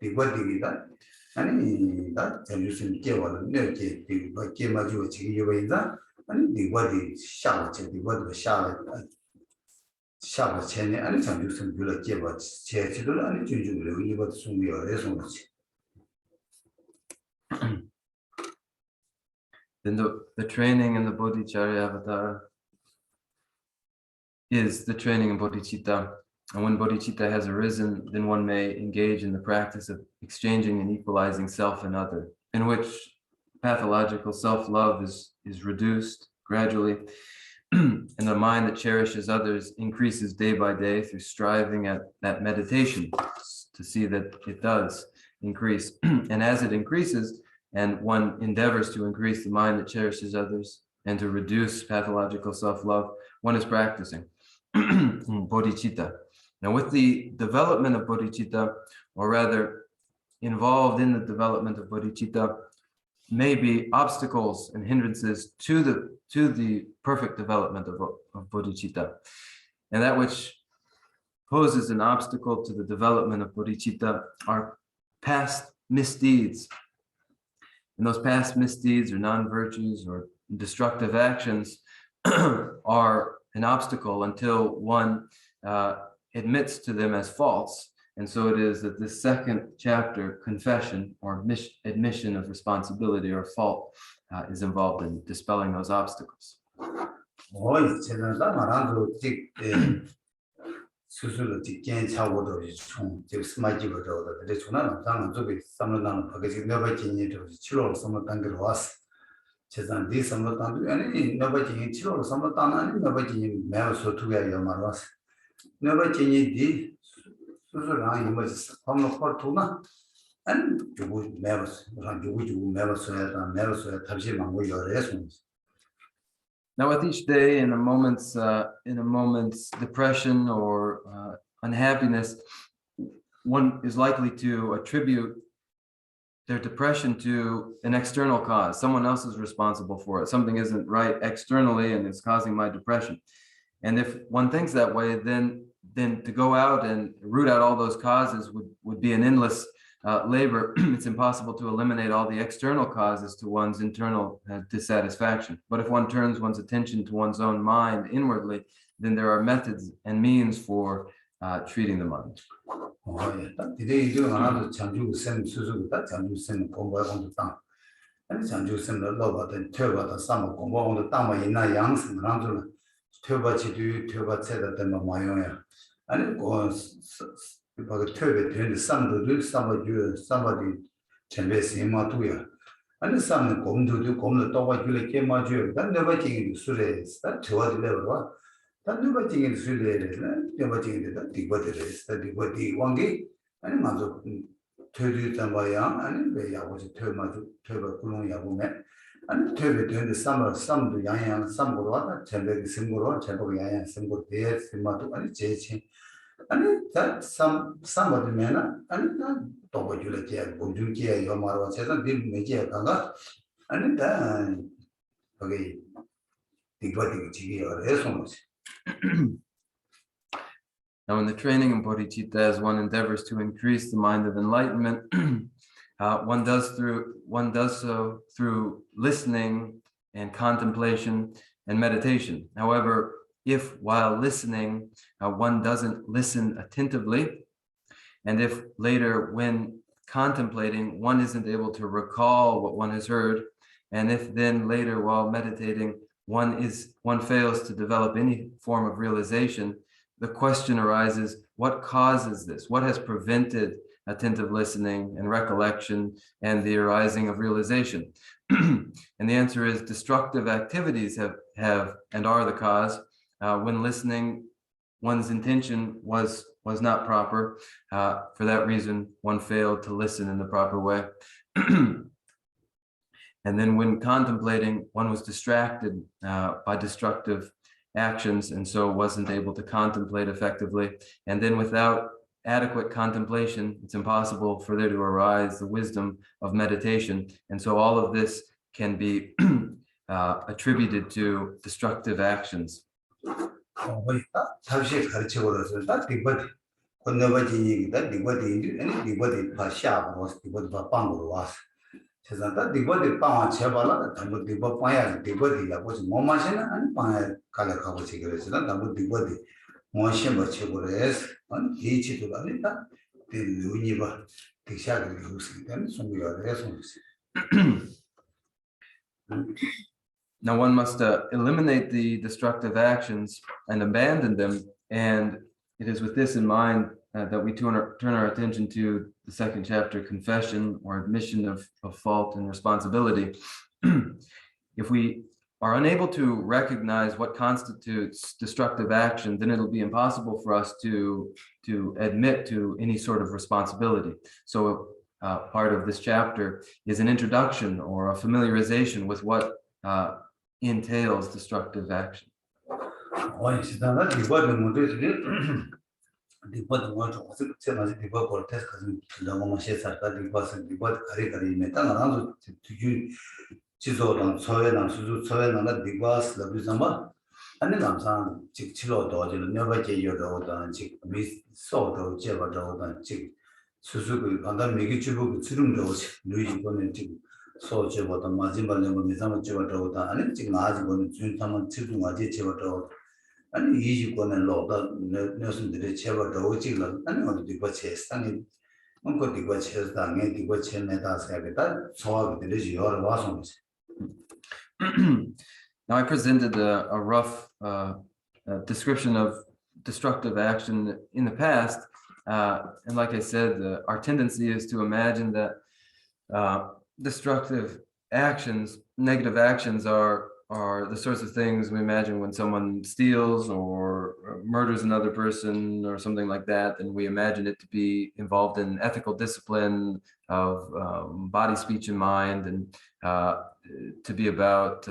디바디기다 아니 다 장주 쌤 깨와는 내게 디바 깨마지고 지기 요인다 아니 디바디 샤오체 디바디 샤오 전에 아니 장주선 불러 제바 제치들 아니 준준으로 이거 숨이어야 손지. Then the training in the Bodhicharya Avatara is the training in bodhicitta. And when bodhicitta has arisen, then one may engage in the practice of exchanging and equalizing self and other, in which pathological self-love is reduced gradually, and the mind that cherishes others increases day by day through striving at that meditation to see that it does increase. And as it increases, and one endeavors to increase the mind that cherishes others and to reduce pathological self-love, one is practicing bodhicitta. Now, with the development of bodhicitta, or rather involved in the development of bodhicitta, may be obstacles and hindrances to the perfect development of bodhicitta. And that which poses an obstacle to the development of bodhicitta are past misdeeds. And those past misdeeds or non-virtues or destructive actions are an obstacle until one admits to them as false. And so it is that this second chapter, confession or admission of responsibility or fault, is involved in dispelling those obstacles. 수술을 직견 차고도 총 지금 스마이지가 저도 근데 저는 상은 저기 삼는다는 거기 내가 진행도 치료를 삼는 단계로 왔어. 제가 네 삼는 단계 아니 내가 진행 치료를 삼는 단계 내가 진행 매우 소투가 요말 왔어. 내가 진행 네 수술 안 이거지. 방금 걸투나 아니 저거 매우 한 저거 매우 써야 답시 망고 열어서. Now, with each day, in a moment's depression or unhappiness, one is likely to attribute their depression to an external cause. Someone else is responsible for it. Something isn't right externally, and it's causing my depression. And if one thinks that way, then to go out and root out all those causes would be an endless labor. It's impossible to eliminate all the external causes to one's internal dissatisfaction. But if one turns one's attention to one's own mind inwardly, then there are methods and means for treating the mind. 그 töbe 되는 삼도들 삼아주 삼아디 전배시 마투야 아니 삼는 곰도도 곰도 또가 줄에 깨마주 난 내가 지금 술에 다 좋아들려와 난 내가 지금 술에 내가 지금 다 디버들이 왕게 아니 맞아 tö도 담아야 아니 왜 야고지 tö마주 tö가 굴롱 야고매 아니 töbe 되는 삼도 양양 삼고로 왔다 전배기 승고로 전배기 양양 승고 대에 승마도 아니 제치 아니 somebody man 아니 나 도보줄에 제 공중기에 요마로 세상 딜 메지에 가가 아니 다 거기 디바디 지기 어려서 Now, in the training in Bodhichitta, as one endeavors to increase the mind of enlightenment, one does so through listening and contemplation and meditation. However, if while listening, one doesn't listen attentively, and if later when contemplating, one isn't able to recall what one has heard, and if then later while meditating, one fails to develop any form of realization, the question arises, what causes this? What has prevented attentive listening and recollection and the arising of realization? And the answer is destructive activities have and are the cause. When listening, one's intention was not proper. For that reason, one failed to listen in the proper way. And then when contemplating, one was distracted by destructive actions and so wasn't able to contemplate effectively. And then without adequate contemplation, it's impossible for there to arise the wisdom of meditation. And so all of this can be attributed to destructive actions. 다시 가르쳐버렸어요. 딱 디버디 건너버지니까 디버디 아니 디버디 파샤고 디버디 방으로 왔어. 그래서 딱 디버디 빵 제발라 담보 디버 빵야 디버디야 뭐지 뭐 마시나 아니 빵에 가려가고 지그래서 담보 디버디 뭐신 뭐 치고래서 아니 이치도 아니다. 디루니바 디샤를 루스 때문에 송구야래서 Now, one must eliminate the destructive actions and abandon them. And it is with this in mind that we turn our attention to the second chapter, confession or admission of fault and responsibility. If we are unable to recognize what constitutes destructive action, then it'll be impossible for us to admit to any sort of responsibility. So part of this chapter is an introduction or a familiarization with what entails destructive action. 소제보다 마지막에 미사만 찍어도 아니 지금 아직은 준타만 치중하지 찍어도 아니 이직권은 로다 내선들이 제거도 찍을 아니 어디 거체 상이 뭔가 디고 체스당에 디고 체내다 세겠다 소화가 되지 여러 와서 Now I presented a rough description of destructive action in the past. And like I said, our tendency is to imagine that destructive actions, negative actions are the sorts of things we imagine when someone steals or murders another person or something like that, and we imagine it to be involved in ethical discipline of body, speech, and mind, and to be about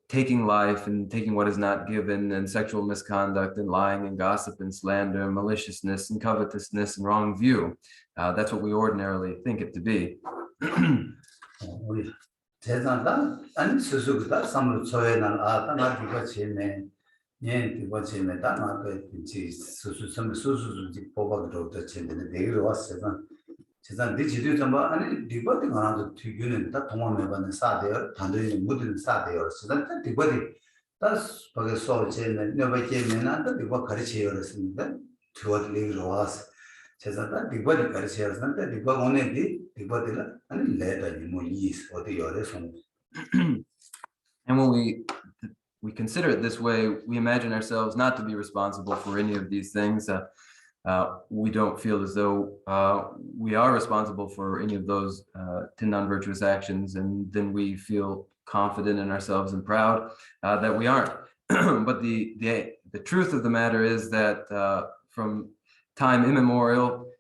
taking life and taking what is not given, and sexual misconduct and lying and gossip and slander and maliciousness and covetousness and wrong view. That's what we ordinarily think it to be. 제자다 아니 수수다 삼을 초에는 아따나 디버치네 예 디버치네 다나도 지 수수지 뽑아도 되는데 내일 왔어요. 제가 디지털 좀 아니 디버티 하나도 튀기는 다 동원해 받는 사대요. 단도의 모든 사대요. 그래서 디버티 다 거기 소제는 너베게는 안다 디버 가르치여 그랬습니다. 두어들 내일 왔어. 제가 디버티 가르치었는데 디버 오늘이 디버티라 아니 레더니 뭐 이스 어디 열에서 And when we consider it this way, we imagine ourselves not to be responsible for any of these things. We don't feel as though we are responsible for any of those 10 non-virtuous actions, and then we feel confident in ourselves and proud that we aren't. But the truth of the matter is that from time immemorial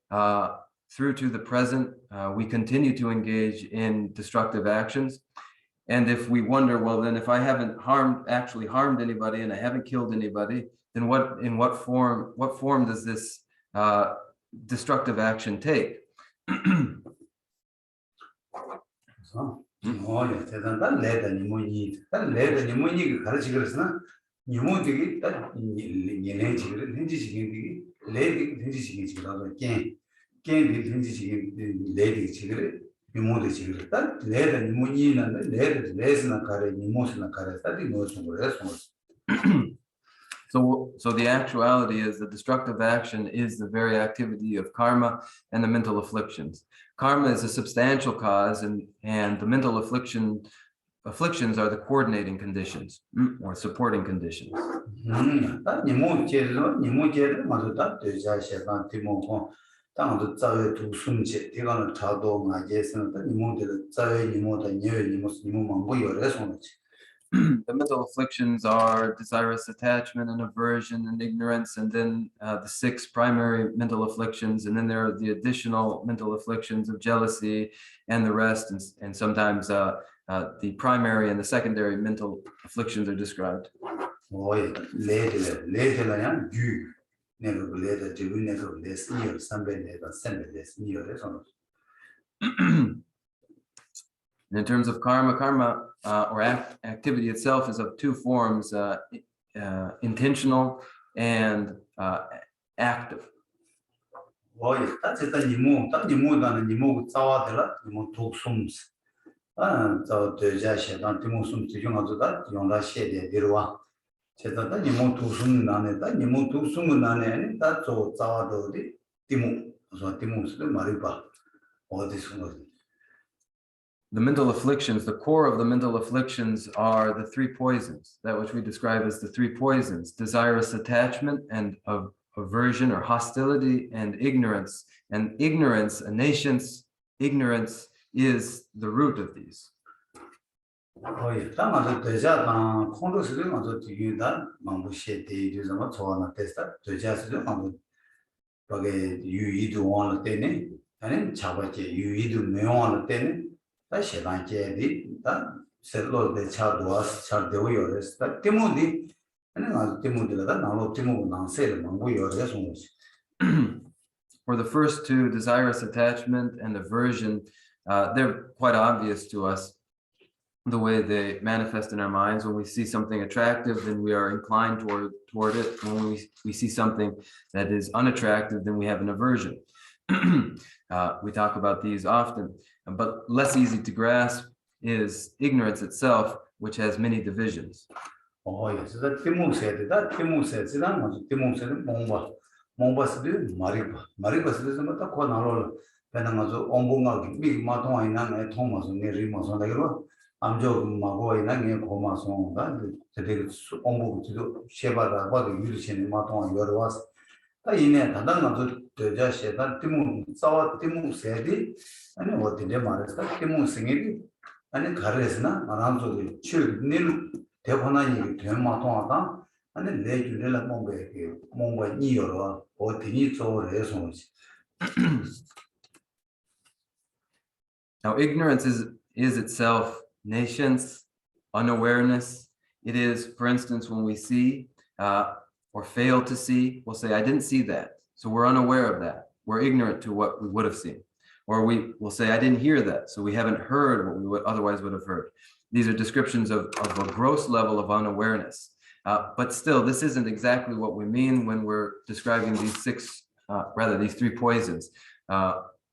through to the present, we continue to engage in destructive actions. And if we wonder, well, then if I haven't actually harmed anybody and I haven't killed anybody, then in what form does this destructive action take? 대단한 레더니 뭐니 레더니 뭐니 가르치 그랬으나 니모들이 딱 얘네 지금 현지식인들이 레디 현지식이 지금 게임이 현지식이 레디 지금 니모들 지금 딱 레더니 뭐니는 레스나 가래 니모스나 가래 딱이 뭐좀 그래서 So the actuality is the destructive action is the very activity of karma and the mental afflictions. Karma is a substantial cause, and the mental afflictions are the coordinating conditions or supporting conditions. The mental afflictions are desirous attachment and aversion and ignorance, and then the 6 primary mental afflictions, and then there are the additional mental afflictions of jealousy and the rest, and sometimes the primary and the secondary mental afflictions are described. In terms of karma or activity itself is of 2 forms, intentional and active. The mental afflictions, the core of the mental afflictions are the 3 poisons, that which we describe as the 3 poisons: desirous attachment and aversion or hostility, and ignorance. And ignorance, a nation's ignorance, is the root of these. For the first 2, desirous attachment and aversion, they're quite obvious to us, the way they manifest in our minds. When we see something attractive, then we are inclined toward it. When we see something that is unattractive, then we have an aversion. We talk about these often, but less easy to grasp is ignorance itself, which has many divisions. 암조 이나게 고마송다 되게 공부도 쉐바다 봐도 유리신 마통 여러 와서 다 이내 다당나도 되자 쉐다 티무 싸와 티무 세디 아니 어디에 말했다 티무 생이 아니 가르에서나 만한소리 칠 대본안이 된 마통하다 아니 내 줄을 뭔가 이여로 어디니 저래서 Now, ignorance is itself nescience, unawareness. It is, for instance, when we see or fail to see, we'll say, I didn't see that. So we're unaware of that. We're ignorant to what we would have seen. Or we will say, I didn't hear that. So we haven't heard what we otherwise would have heard. These are descriptions of a gross level of unawareness. But still, this isn't exactly what we mean when we're describing these these three poisons.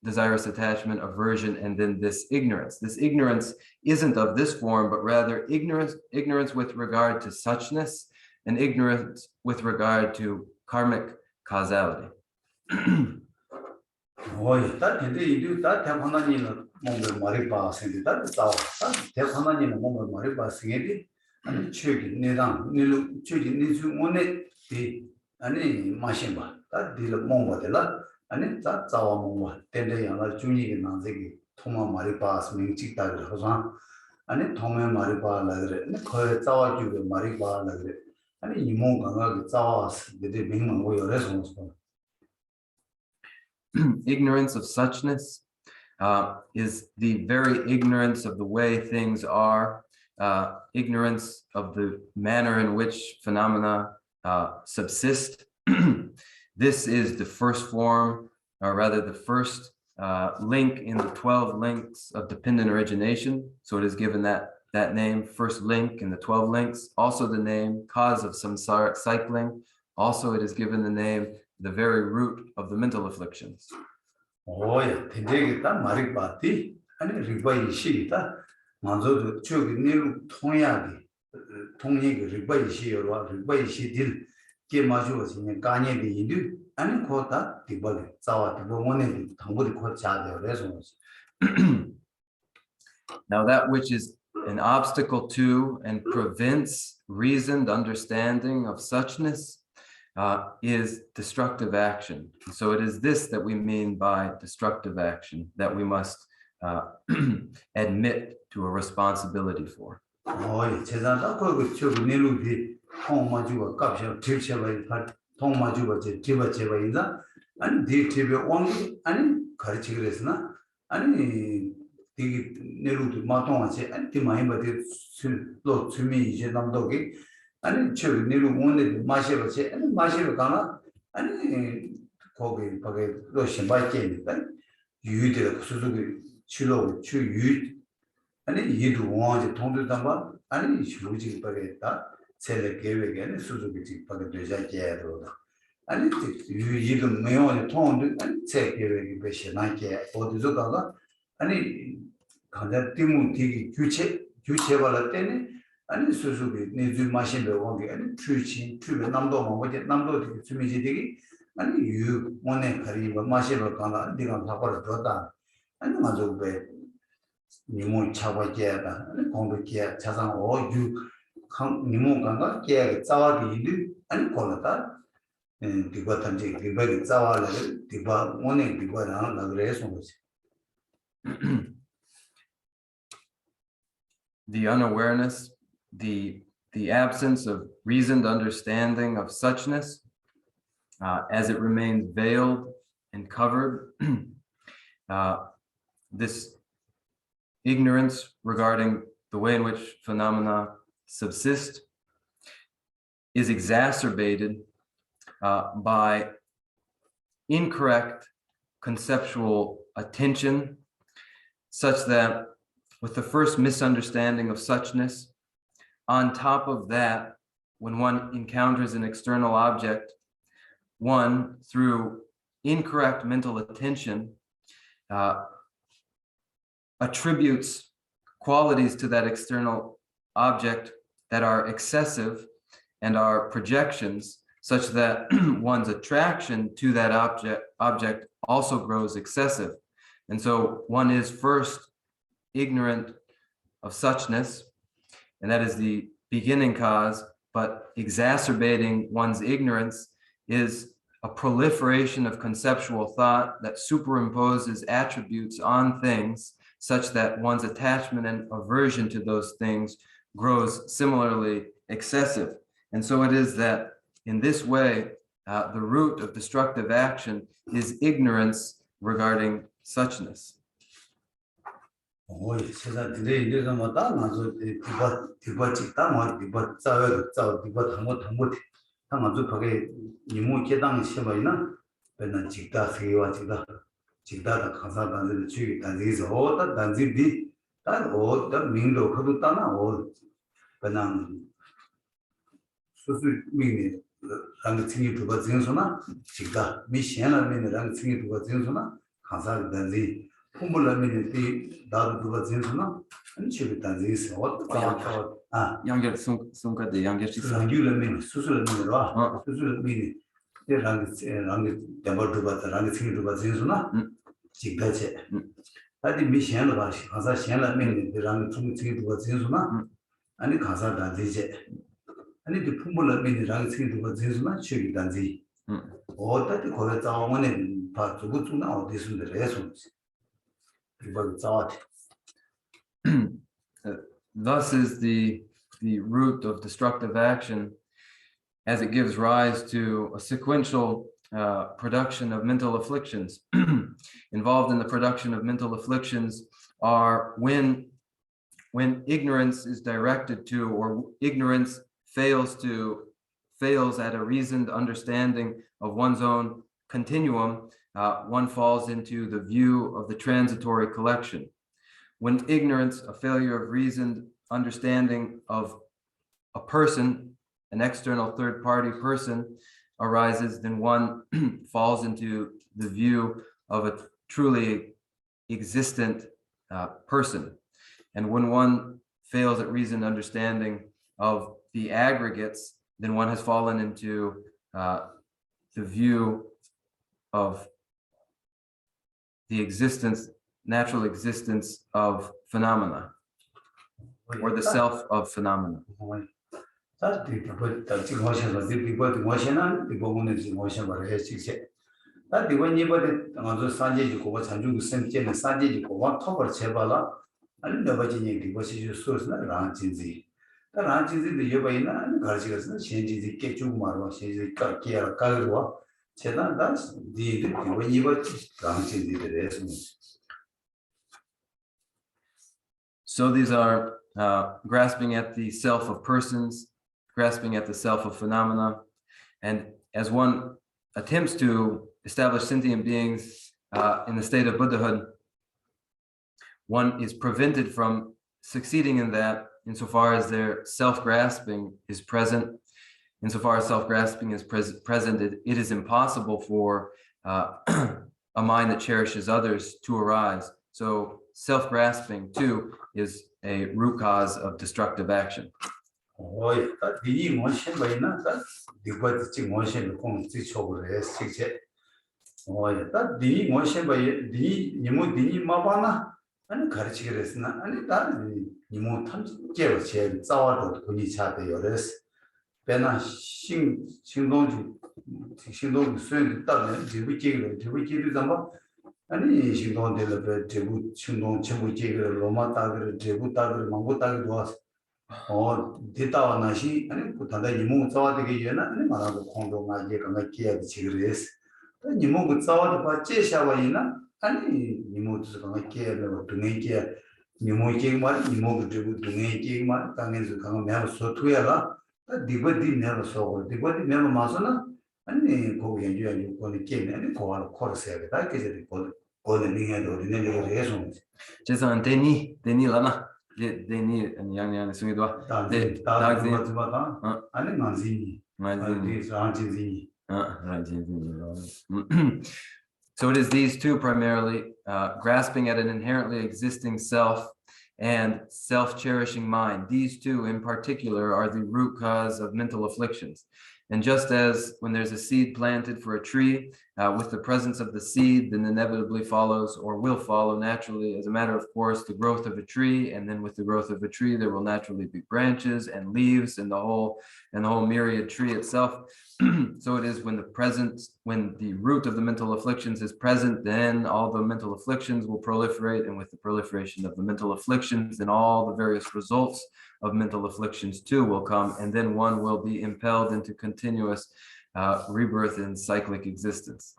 Desirous attachment, aversion, and then this ignorance. This ignorance isn't of this form, but rather ignorance with regard to suchness and ignorance with regard to karmic causality. 아니 자 자와 뭔가 때때 양아 중이게 나세기 통마 말이 봐서 명직다를 하서 아니 통마 말이 봐라 그래 거에 자와 주고 말이 봐라 그래 아니 이몽가가 자와 되게 명망고 여래서 Ignorance of suchness is the very ignorance of the way things are, ignorance of the manner in which phenomena subsist. This is the first form, or rather the first link in the 12 links of dependent origination. So it is given that name, first link in the 12 links. Also the name, cause of samsaric cycling. Also it is given the name, the very root of the mental afflictions. Oh, yeah, 되게다 말이 봤디. 아니 리바이시다. 먼저 저기 내로 통역이 리바이시여와 리바이시딜 게 마주어지는 간예비 인도 아니 거다 디벌 자와 디벌원에 당부디 거 자대요. 그래서 Now that which is an obstacle to and prevents reasoned understanding of suchness is destructive action. So it is this that we mean by destructive action that we must admit to a responsibility for. Oh, 제자다 그 저기 내로비 통마주가 값이 tilche바 통마주가 제바 인자 아니 디티베 온 아니 가르치 그랬으나 아니 되게 내로도 마통하지 아니 디마이 바디 술로 주미 이제 남도기 아니 저 내로 온데 마셔버지 아니 마셔버 가나 아니 거기 밖에 로신 바이게니까 유유들 수수기 치료 주유 아니 이도 원지 통들담바 아니 수루지 바랬다 셀레 계획에는 수수기 밖에 되자게로 아니 유유도 매원 통들 아니 제 계획이 배신하게 어디서 가가 아니 간다 팀은 되게 규체 발할 때는 아니 수수비 내주 마신 배우기 아니 추배 남도 뭐지 남도 주미지 되기 아니 유 원에 가리 마시러 가나 네가 바꿔서 줬다 아니 맞아 배 니모 차바게다 아니 공부게 자상 어유 니모 간가 게 자와디 인도 아니 콜다 디바 탐지 디바 자와를 디바 원에 디바랑 나그래서 뭐지 The unawareness, the absence of reasoned understanding of suchness, as it remains veiled and covered, this ignorance regarding the way in which phenomena subsist is exacerbated by incorrect conceptual attention, such that with the first misunderstanding of suchness, on top of that, when one encounters an external object, one, through incorrect mental attention, attributes qualities to that external object that are excessive and are projections, such that one's attraction to that object also grows excessive. And so one is first ignorant of suchness, and that is the beginning cause, but exacerbating one's ignorance is a proliferation of conceptual thought that superimposes attributes on things such that one's attachment and aversion to those things grows similarly excessive. And so it is that in this way, the root of destructive action is ignorance regarding suchness. 세상 근데 이래서 뭐다 나서 디바 찍다 뭐 디바 짜외도 짜 디바 한번 그게 이모 계당 시험이나 맨날 찍다 세와 찍다다 가사단을 주기 단지서 어다 단지디 어다 민도 그도 따나 그냥 수수 민이 랑 친이 두가 진소나 찍다 미션을 랑 친이 두가 진소나 가사 단지 풍물라민이 나도 두가 진소나 안치를 단지서 어다 연결 손가락 연결 시스템 랑귤라민 수술라민으로 수술라민이 랑 대버두가 랑 친이 두가 진소나 찍다체 아디 미션을 가시 가사 시험라민이 랑 친이 두가 진소나 아니 가사 단지제 아니 그 풍물라민이랑 친이 두가 진소나 취기 단지 어떻게 거기 자원에 봐 주고 주나 어디서 내려서 Thus is the root of destructive action, as it gives rise to a sequential production of mental afflictions. Involved in the production of mental afflictions are when ignorance is directed to, or ignorance fails at a reasoned understanding of one's own continuum, one falls into the view of the transitory collection. When ignorance, a failure of reasoned understanding of a person, an external third-party person, arises, then one falls into the view of a truly existent person. And when one fails at reasoned understanding of the aggregates, then one has fallen into the view of the natural existence of phenomena, or the self of phenomena. So these are grasping at the self of persons, grasping at the self of phenomena. And as one attempts to establish sentient beings in the state of Buddhahood, one is prevented from succeeding in that insofar as their self-grasping is present. Insofar as self-grasping is present, it is impossible for a mind that cherishes others to arise. So self-grasping too is a root cause of destructive action. 아니 신동들을 대부 신동 전부 계획을 로마 따그를 대부 따그를 망고 따그 도와서 됐다와나시 아니 부탄다 이모 자와되게 예나 아니 말하고 공동아 이제 강가 기야지 지그레스 또 이모 그 자와도 봐 제샤와이나 아니 이모도 강가 기야를 동행기야 이모 계획만 이모 그 대부 동행 계획만 당에서 강가 매로 소투야라 디버디 매로 소고 디버디 매로 마서나 아니 거기 연주하는 거는 게임 아니 거하고 코르스야 다 계절이 거는 니해도 니네가 해서 죄송 데니 라나 데니 양양 승이도 다지 아니 만지니 라진지 So it is these two primarily, grasping at an inherently existing self and self-cherishing mind. These two in particular are the root cause of mental afflictions. And just as when there's a seed planted for a tree, with the presence of the seed, then inevitably follows or will follow naturally, as a matter of course, the growth of a tree. And then with the growth of a tree, there will naturally be branches and leaves and the whole myriad tree itself. So it is when the root of the mental afflictions is present, then all the mental afflictions will proliferate. And with the proliferation of the mental afflictions, then all the various results of mental afflictions too will come. And then one will be impelled into continuous rebirth in cyclic existence.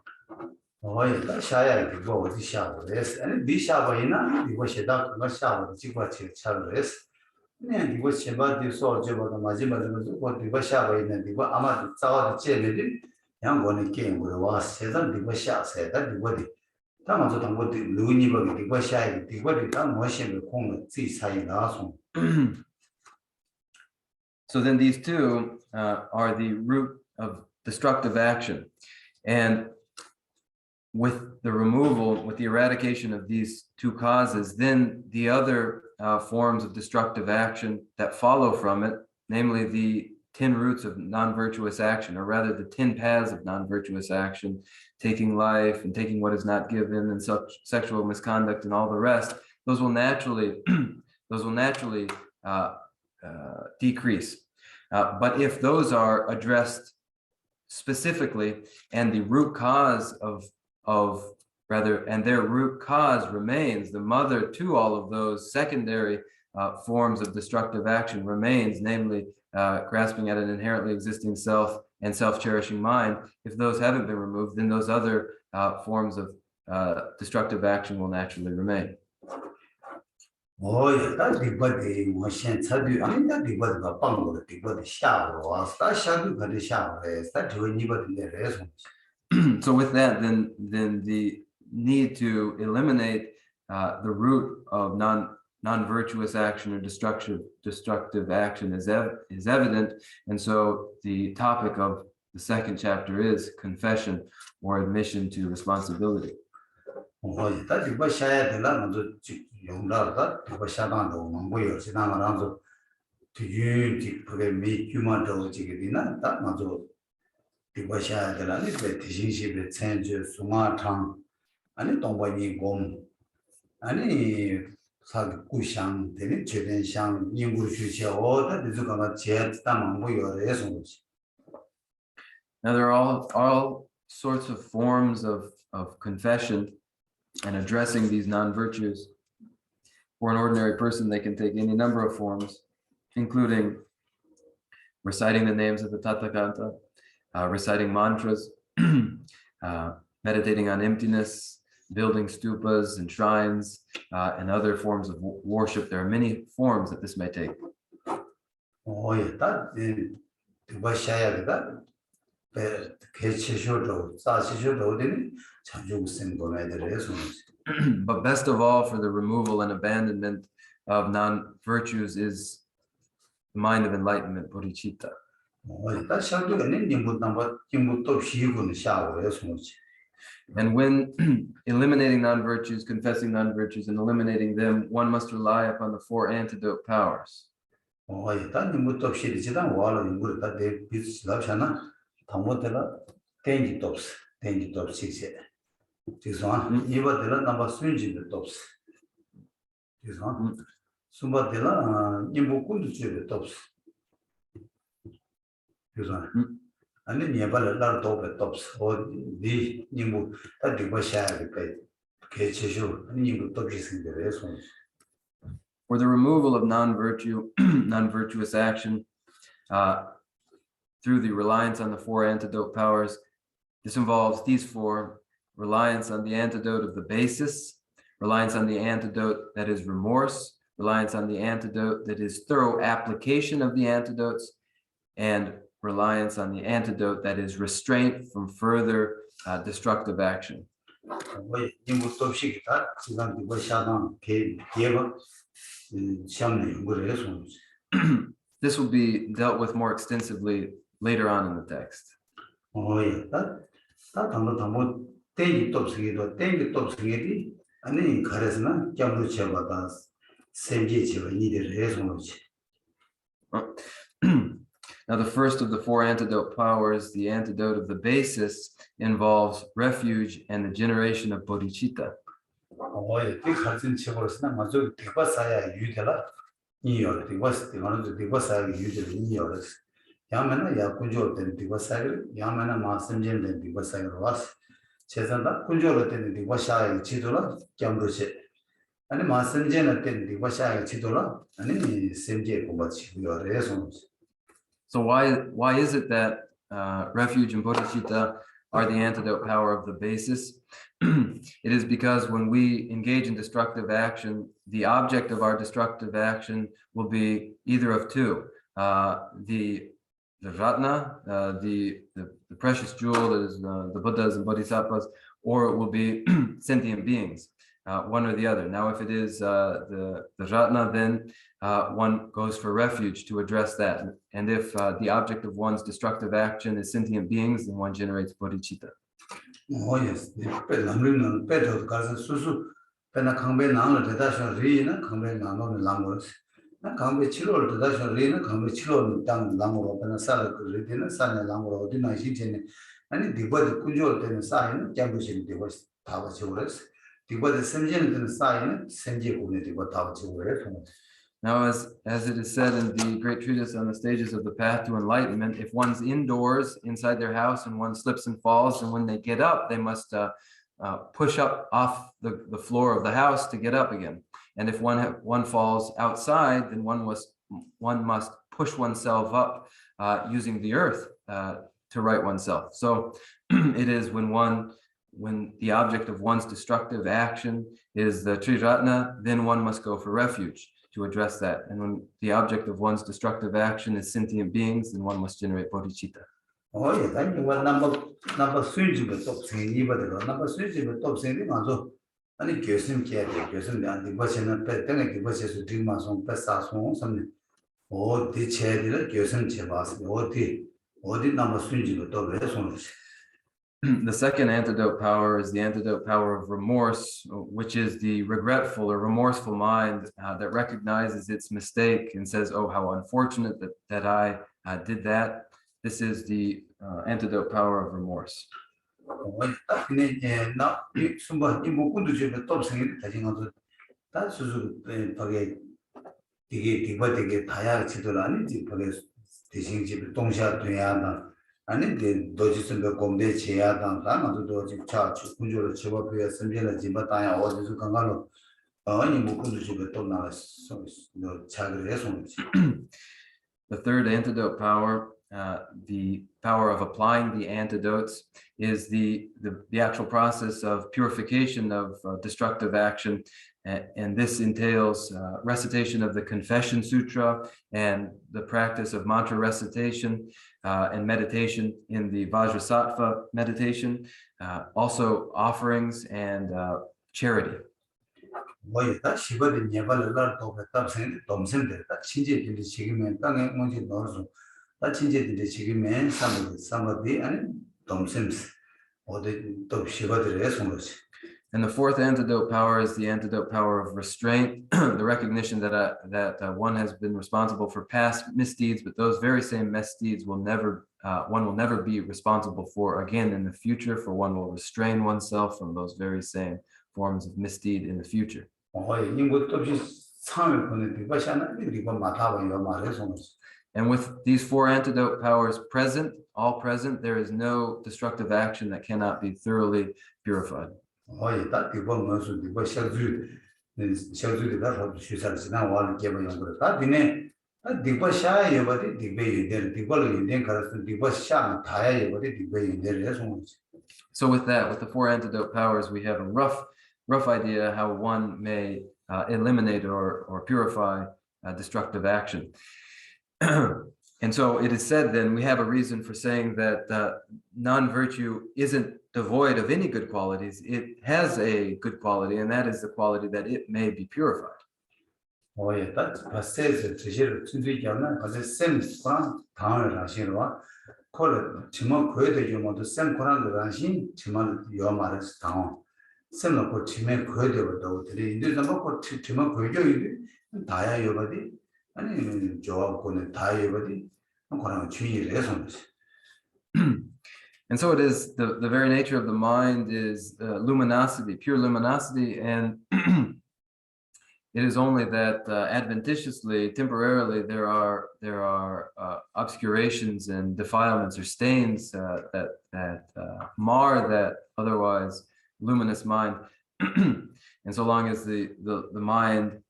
So then these two are the root of destructive action. And with the removal, with the eradication of these two causes, then the other forms of destructive action that follow from it, namely the 10 roots of non-virtuous action, or rather the 10 paths of non-virtuous action, taking life and taking what is not given and sexual misconduct and all the rest, those will naturally decrease. But if those are addressed specifically, and the root cause and their root cause remains, the mother to all of those secondary forms of destructive action remains, namely grasping at an inherently existing self and self-cherishing mind. If those haven't been removed, then those other forms of destructive action will naturally remain. So with that, then the need to eliminate the root of non-virtuous action or destructive action is evident. And so the topic of the second chapter is confession or admission to responsibility. Now there are all sorts of forms of confession and addressing these non-virtues. For an ordinary person, they can take any number of forms, including reciting the names of the Tathagata, reciting mantras, meditating on emptiness, building stupas and shrines, and other forms of worship. There are many forms that this may take. But best of all, for the removal and abandonment of non-virtues is the mind of enlightenment, bodhicitta. And when eliminating non-virtues, confessing non-virtues, and eliminating them, one must rely upon the 4 antidote powers. For the removal of non-virtuous action through the reliance on the 4 antidote powers, this involves these 4: reliance on the antidote of the basis, reliance on the antidote that is remorse, reliance on the antidote that is thorough application of the antidotes, and reliance on the antidote that is restraint from further destructive action. This will be dealt with more extensively later on in the text. Now, the first of the four antidote powers, the antidote of the basis, involves refuge and the generation of bodhicitta. So why is it that refuge and bodhicitta are the antidote power of the basis? It is because when we engage in destructive action, the object of our destructive action will be either of two: the ratna, the precious jewel that is the Buddhas and Bodhisattvas, or it will be sentient beings, one or the other. Now, if it is the ratna, then one goes for refuge to address that. And if the object of one's destructive action is sentient beings, then one generates bodhicitta. Oh yes, the Lamrim better because Susu Pena Kambe Nano, the Dasha Rina, Kambe Nano, the language. Kambe Chilo, the Dasha Rina, Kambe Chilo, Dang Lango, and a Sala, Redina, Sana Lango, Dina Hitin, and the body Kujo, then a sign, Jambushim, the West Tower Childress. The body Senjan, then a sign, Senji, what Tower Children. Now, as it is said in the great treatise on the stages of the path to enlightenment, if one's indoors inside their house and one slips and falls, and when they get up, they must push up off the floor of the house to get up again. And if one falls outside, then one must push oneself up using the earth to right oneself. So it is when the object of one's destructive action is the Triratna, then one must go for refuge to address that. And when the object of one's destructive action is sentient beings, then one must generate bodhicitta. Oh yeah, that was number switch but top saying number switch but top saying also. And it gives him care, gives him the question of pet, then it gives us to drink my song, pesta song, something. Oh, the chair, gives him chebas, or the number switch but top resonance. The second antidote power is the antidote power of remorse, which is the regretful or remorseful mind that recognizes its mistake and says, oh, how unfortunate that I did that. This is the antidote power of remorse. 아니 그 도지선도 공대 제야당 다만도 도지 차주 군조를 집어부에 선전을 집어다야 어디서 강가로 아니 무군도 집에 또 나왔어 차를 해서 The third antidote power, the power of applying the antidotes, is the actual process of purification of destructive action. And this entails recitation of the Confession Sutra and the practice of mantra recitation and meditation in the Vajrasattva meditation, also offerings and charity. 뭐이다 시버든 예발을 또 답생 dom생들 다 친제들이 지금은 땅에 먼저 넣어서 다 친제들이 지금은 삼바디 아니 dom생스 어디 또 시버들에 손으로지. And the fourth antidote power is the antidote power of restraint, the recognition that one has been responsible for past misdeeds, but those very same misdeeds one will never be responsible for again in the future, for one will restrain oneself from those very same forms of misdeed in the future. And with these four antidote powers present, all present, there is no destructive action that cannot be thoroughly purified. So with that, with the four antidote powers, we have a rough idea how one may eliminate or purify destructive action. And so it is said then, we have a reason for saying that non-virtue isn't devoid of any good qualities. It has a good quality, and that is the quality that it may be purified. 그런 주의를 해서 And so it is, the very nature of the mind is luminosity, pure luminosity, and it is only that adventitiously, temporarily, there are obscurations and defilements or stains that mar that otherwise luminous mind. And so long as the mind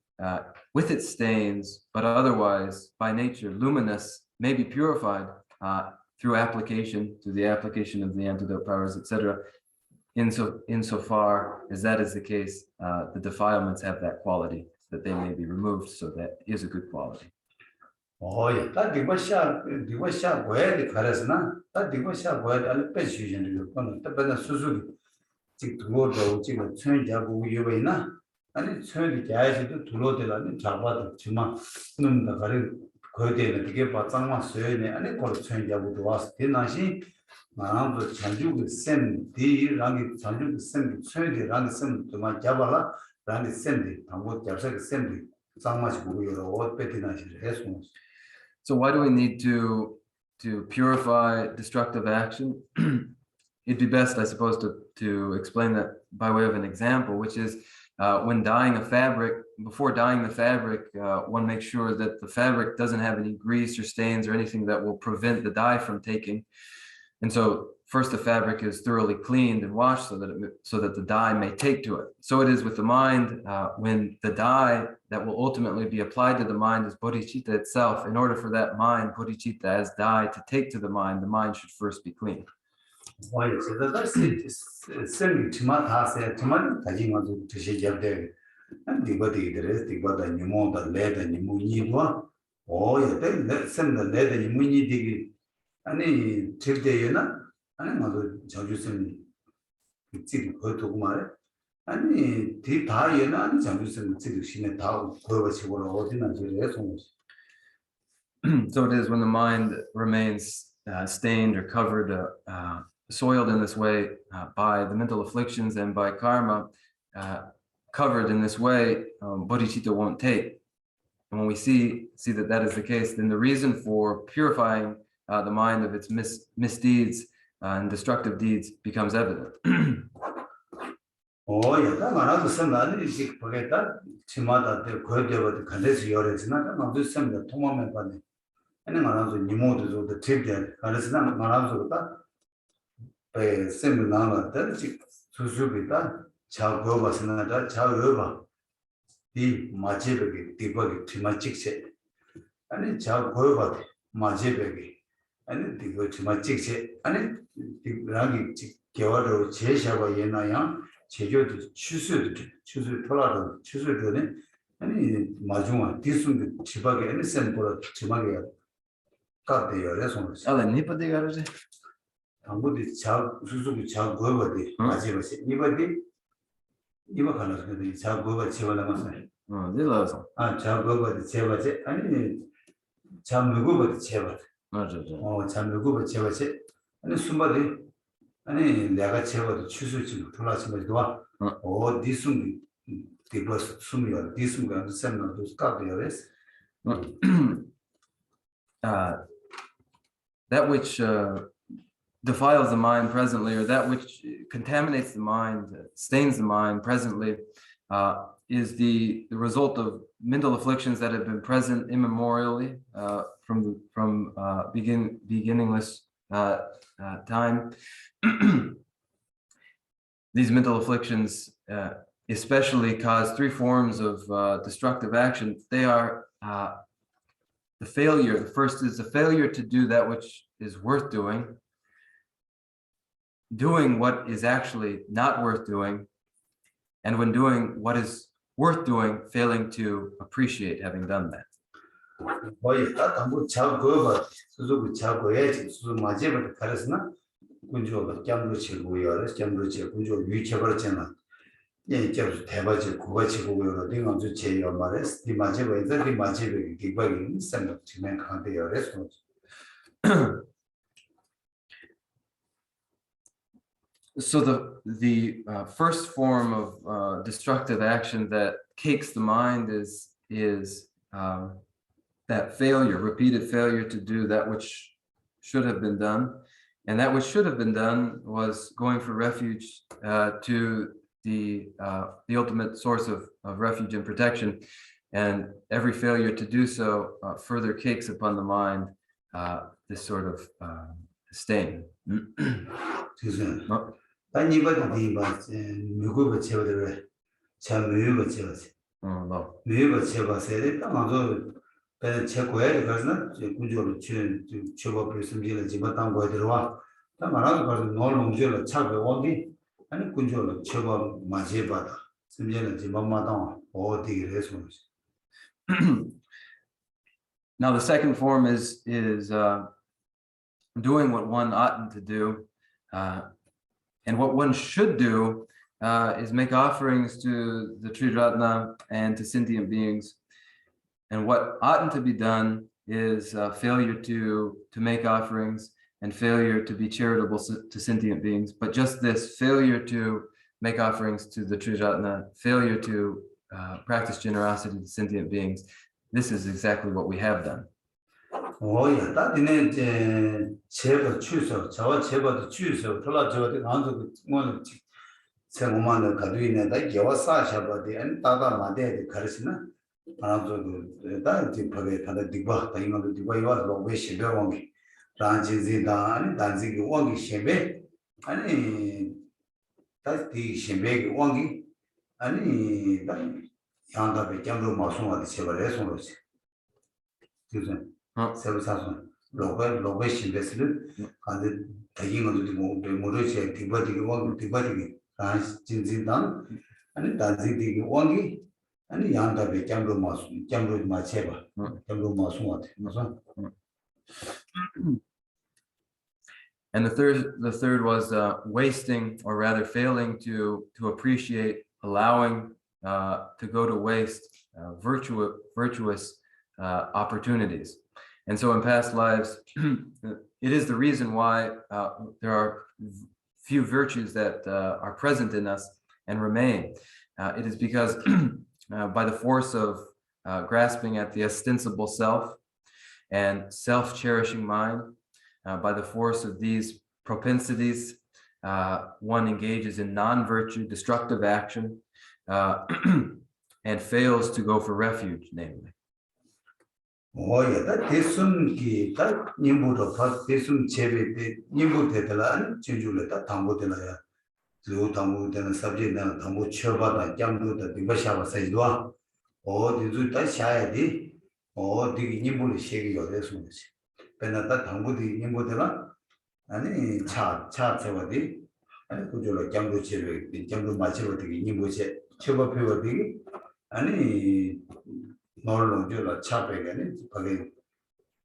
with its stains, but otherwise by nature luminous, may be purified through application, through the application of the antidote powers, etc. Insofar as that is the case, the defilements have that quality, that they may be removed, so that is a good quality. 예, 다 디버샤 고야리 가르스나 다 디버샤 고야리 알 패시전을 거는 답변은 수수 즉 두어도 지금 천자고 유베나 아니 천이 자야지도 두어들라는 잡아도 지만 눈다 가르 거대는 되게 바탕만 써야네 아니 걸 천자고 도와서 되나시 마음도 자주고 셈디랑이 자주고 셈 천이랑이 셈 정말 잡아라 라니 셈디 방법 잡사게 셈디 장마시 보고 여러 옷 뺏기나시 해서 So why do we need to purify destructive action? It'd be best, I suppose, to explain that by way of an example, which is when dyeing a fabric, before dyeing the fabric, one makes sure that the fabric doesn't have any grease or stains or anything that will prevent the dye from taking. And so first the fabric is thoroughly cleaned and washed so that the dye may take to it. So it is with the mind, when the dye that will ultimately be applied to the mind is bodhicitta itself. In order for that mind, bodhicitta as dye, to take to the mind should first be clean. Why is it that sending to my house at Timon, Tajima to see your day? And the body, the rest, the body, and you more the lead and you move. Oh, yeah, then send the lead and you muni dig. Any trip day, you know, and another Jajusan city go to Mare. Any deep high, you know, and Jajusan city, she met out, whoever she were ordinary. So it is when the mind remains stained or covered, soiled in this way by the mental afflictions and by karma, covered in this way, bodhicitta won't take. And when we see that is the case, then the reason for purifying the mind of its misdeeds and destructive deeds becomes evident. Oh, yeah, that man has some analysis. Forget that. Chimada, the Korea, Kales, Yoris, not another some the Tomam Bani. And then another Nimoto of the trip there, and it's not Manazo that. Same number that Susubita, Chow Gova Senata, Chow Yoba, the Majebegi, Dibagi, Timachik, and then Chow Gova, Majebegi. And the go to my chicks, and the rangi Kyoto, Cheshava Yenaya, Chejo to choose Tolado, choose it, and Majuma, this one, Chibagi, and the same for Chimagia. Got the response. Oh, the Nipa de Garage? I'm good to Chow Suzuki Chow Gova, Majeva, anybody? You can look at the Chow Gova Chevala. Oh, they love them. Chow Gova, the Cheva, and Chow Muguba, the Cheva. 참 누구가 제가지 아니 숨바디 아니 내가 제가도 추수지 돌아서면 좋아 디숨 디버스 숨이야 디숨가 셈나도 스타드여스 that which defiles the mind presently, or that which contaminates the mind, stains the mind presently, is the result of mental afflictions that have been present immemorially from beginningless time. These mental afflictions especially cause three forms of destructive action. They are the failure. The first is the failure to do that which is worth doing what is actually not worth doing, and when doing what is worth doing, failing to appreciate having done that. 거의 딱 한번 자고가 수수고 자고야지 수수 맞이부터 가르스나 군조가 짬도 치고요. 짬도 치 군조 위쳐버렸잖아. 예, 이제 대바지 고바치 고고요. 내가 저 제가 말했어. 이 맞이부터 이 맞이부터 기박이 생각 지면 강대요. 그래서 So the first form of destructive action that cakes the mind is that failure, repeated failure to do that which should have been done. And that which should have been done was going for refuge to the ultimate source of refuge and protection. And every failure to do so further cakes upon the mind this sort of stain. Now the second form is doing what one oughtn't to do, and what one should do is make offerings to the Triratna and to sentient beings. And what oughtn't to be done is failure to make offerings and failure to be charitable to sentient beings. But just this failure to make offerings to the Triratna, failure to practice generosity to sentient beings, this is exactly what we have done. Oh yeah, that in it 제가 추서 저와 제가도 추서 돌아 저한테 나도 뭐 세모만을 가지고 있는 다 개와사 샤바데 안 따다 마데 가르치나 아무도 다 집에 가다 디바 다 이만도 디바 이와서 왜 시베 왕기 란지지다 아니 단지기 왕기 시베 아니 다디 시베 왕기 아니 다 양다베 점로 마송하듯이 제발에 손으로지 그래서 세부사선 로베 신베스를 간데 대기는 뭐 모르지 디바디기 왕 디바디기 아 진진단 아니 단지디기 왕기 아니 양다베 점로 마체바 점로 마송하듯 맞아. And the third was wasting, or rather failing to appreciate, allowing to go to waste virtuous opportunities. And so in past lives, it is the reason why there are few virtues that are present in us and remain. It is because by the force of grasping at the ostensible self and self-cherishing mind, by the force of these propensities, one engages in non-virtue, destructive action, and fails to go for refuge, namely. Oh yeah, that desum ki that nimbudo fast desum chebe de nimbu tetala chinjule ta tambo tela ya lu tambo tela subject na tambo choba da jamdu da dibasha ba sai doa o dizu ta shaya di o di nimbu le shegi yo desum chi pena ta tambo di nimbu tela ani cha chewa di ani kujola jamdu chebe di jamdu ma chebe di nimbu che choba phewa di ani 노를 줘라 차배가네 거기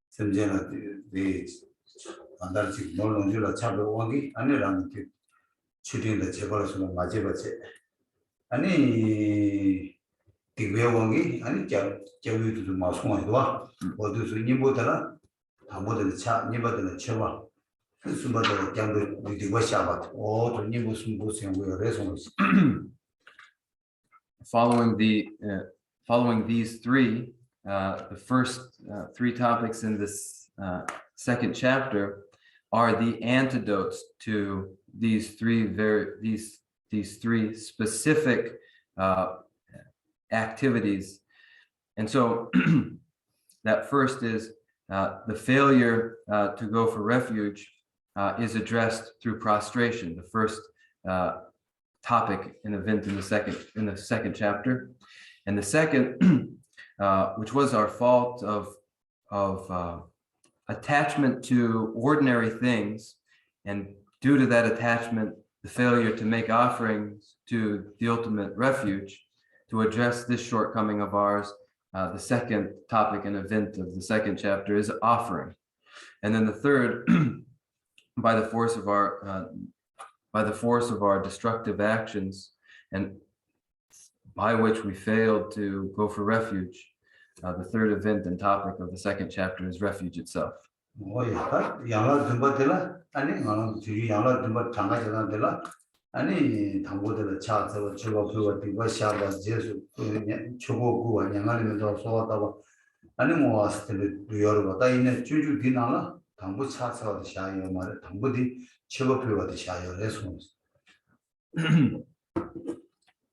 semjena de andarchi 노를 줘라 차배 오기 아니라는 게 추진의 제발에서 맞이받지 아니 디베오기 아니 저기도 마송하고 와 어디서 님보다라 아무데나 차 님보다나 쳐봐 숨바다 장도 디고 샤바 오 님 무슨 거래서 Following these three, the first three topics in this second chapter are the antidotes to these three specific activities. And so that first is the failure to go for refuge is addressed through prostration, the first topic and event in the second chapter. And the second, which was our fault of attachment to ordinary things, and due to that attachment, the failure to make offerings to the ultimate refuge, to address this shortcoming of ours, the second topic and event of the second chapter is offering. And then the third, by the force of our destructive actions, and by which we failed to go for refuge, the third event and topic of the second chapter is refuge itself. 아니 당고들 차서 저거 그거 디바 샤바 제수 초고고 양아리면서 소화다고 아니 뭐 왔을 때 여러분 다 있는 주주 디나라 당부 차차가 샤요 말에 당부디 처벌표가 샤요 해서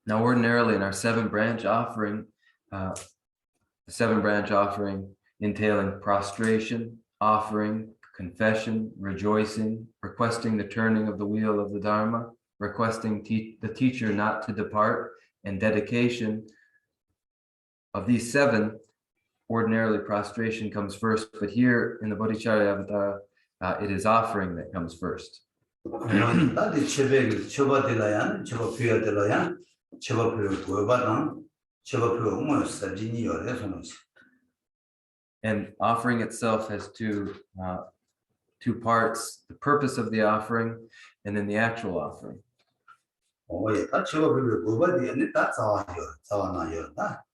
Now, ordinarily in our 7-branch offering, the 7-branch offering entailing prostration, offering, confession, rejoicing, requesting the turning of the wheel of the Dharma, requesting the teacher not to depart, and dedication. Of these 7, ordinarily prostration comes first, but here in the Bodhicharya Avatar, it is offering that comes first. 나도 처벌 처벌되라야 처벌표야되라야 처벌표 고바당 처벌표 뭐 사진이요 해서 And offering itself has two parts: the purpose of the offering, and then the actual offering. 예, 다 처벌표 고바디 아니 다 자와나요 다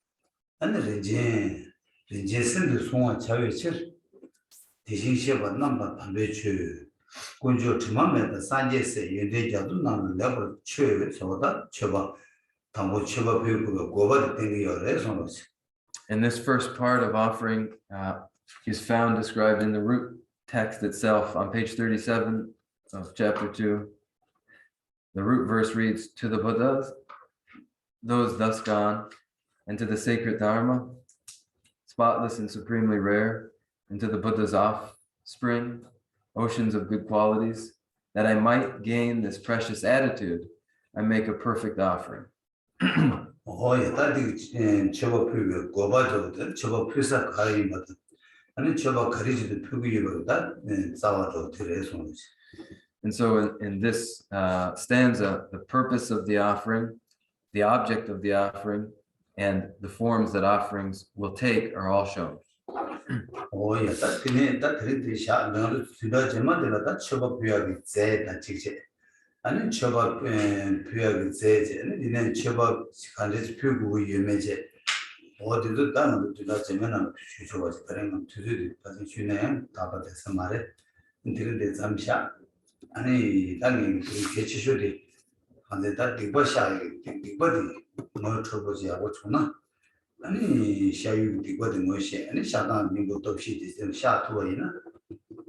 아니 이제 선도 송아 자외칠 대신 시험은 남바 담배추 군주 주만면의 산제세 연대자도 나는 레벨 최외서다 처벌 당고 처벌 배우고 고바디 땡겨요 해서 And this first part of offering is found described in the root text itself on page 37 of chapter 2. The root verse reads, "To the Buddhas, those thus gone, and to the sacred Dharma, spotless and supremely rare, and to the Buddha's offspring, oceans of good qualities, that I might gain this precious attitude, I make a perfect offering." 예, 다들 처벌표 고바도 처벌표사 가리거든. 아니 처벌 가리지도 표기보다 싸워도 들어서 And so in this stanza, the purpose of the offering, the object of the offering, and the forms that offerings will take are all shown. 예, 다들이 샤는 수다제만 다 처벌표하기 제다 직제. 아니 처벌 표하기 제제. 아니 처벌 간지 표고 유매제. 어디도 다른 수다제만 주셔서 그러면 두두두 가서 주네. 다바돼서 말해. 근데 잠시야. 아니 당연히 그 개치쇼리 근데 다 디버샤 디버디 뭐 troubles 하고 주나 아니 샤유 디버디 뭐시 아니 샤단 민고 도시 되는 샤투어이나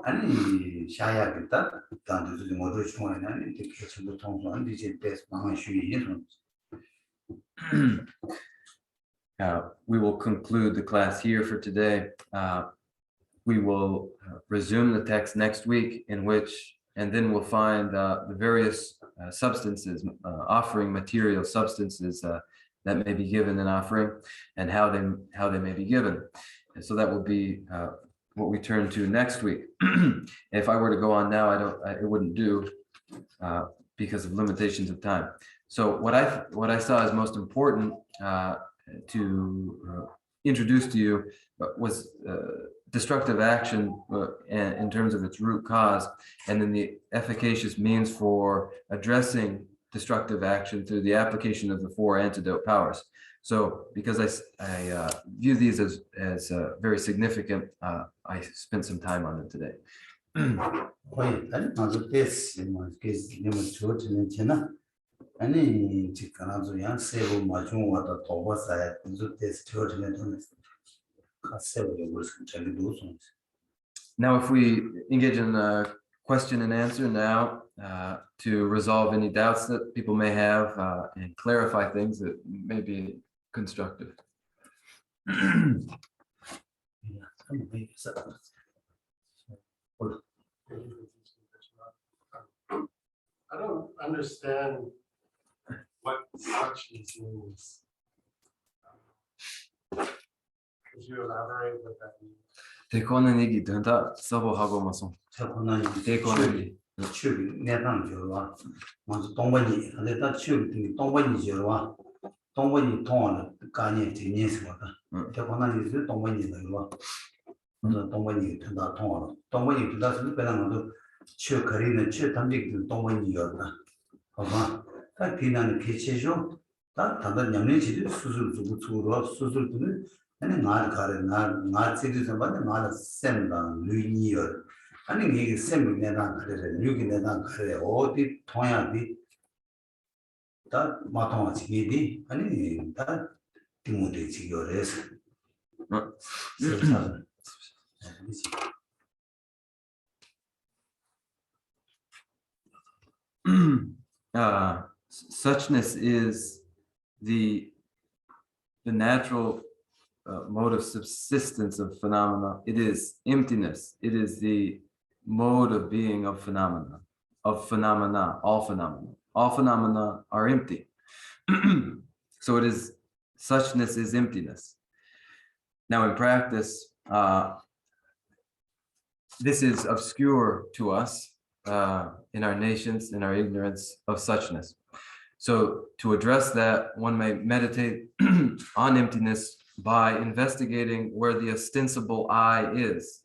아니 샤야겠다 단도도 모두 중앙에 아니 개치도 통한 이제 베스 방안 쉬이 We will conclude the class here for today. We will resume the text next week, and then we'll find the various substances, offering material substances that may be given in offering, and how they may be given. And so that will be what we turn to next week. If I were to go on now, it wouldn't do because of limitations of time. So what I saw as most important to introduce to you was destructive action in terms of its root cause, and then the efficacious means for addressing destructive action through the application of the 4 antidote powers. So because I view these as very significant, I spent some time on them today. Now, if we engage in a question and answer now to resolve any doubts that people may have and clarify things that may be constructive. I don't understand what suchness means. Could you elaborate what that means? 대권은 얘기 된다 써보하고 마소. 대권은 추기 내당 저와 먼저 동반이 근데다 추기 동반이 저와 동반이 통하는 간이 되니스거든. 대권은 이제 동반이 되고 먼저 동반이 된다 통하는 동반이 된다서 배당도 추 거리는 추 담직도 동반이였다. 봐봐. 다 비난의 개체죠. 다 다른 영리지도 수술 주고 주로 수술들은 아니 말 가래 나 지리서 받는 말 셈다 루이니어 아니 이게 셈을 내가 그래 뉴기 내가 그래 어디 통야디 다 마통하지 이디 아니 다 디모데 지겨래서 Suchness is the natural mode of subsistence of phenomena. It is emptiness. It is the mode of being of phenomena, all phenomena. All phenomena are empty. So it is, suchness is emptiness. Now in practice, this is obscure to us in our nations, in our ignorance of suchness. So to address that, one may meditate on emptiness by investigating where the ostensible I is,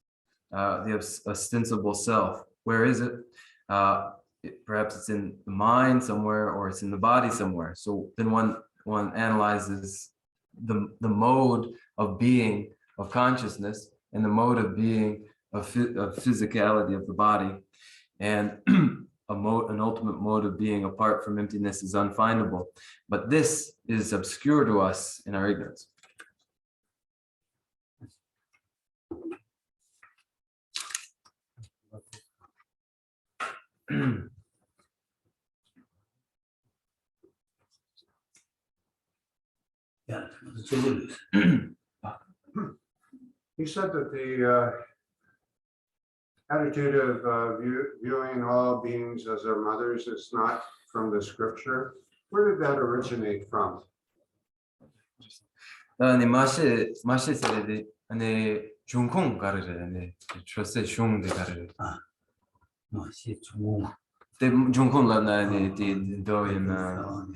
the ostensible self. Where is it? Perhaps it's in the mind somewhere, or it's in the body somewhere. So then one analyzes the mode of being of consciousness and the mode of being of physicality of the body, and an ultimate mode of being apart from emptiness is unfindable. But this is obscure to us in our ignorance. Yeah, You said that the attitude of viewing all beings as their mothers is not from the scripture. Where did that originate from? 아니 마시세레데 아니 중콩 가르레 아니 초세 슝데 가르레 마시 중공 데 중콩 라나니 디 도이나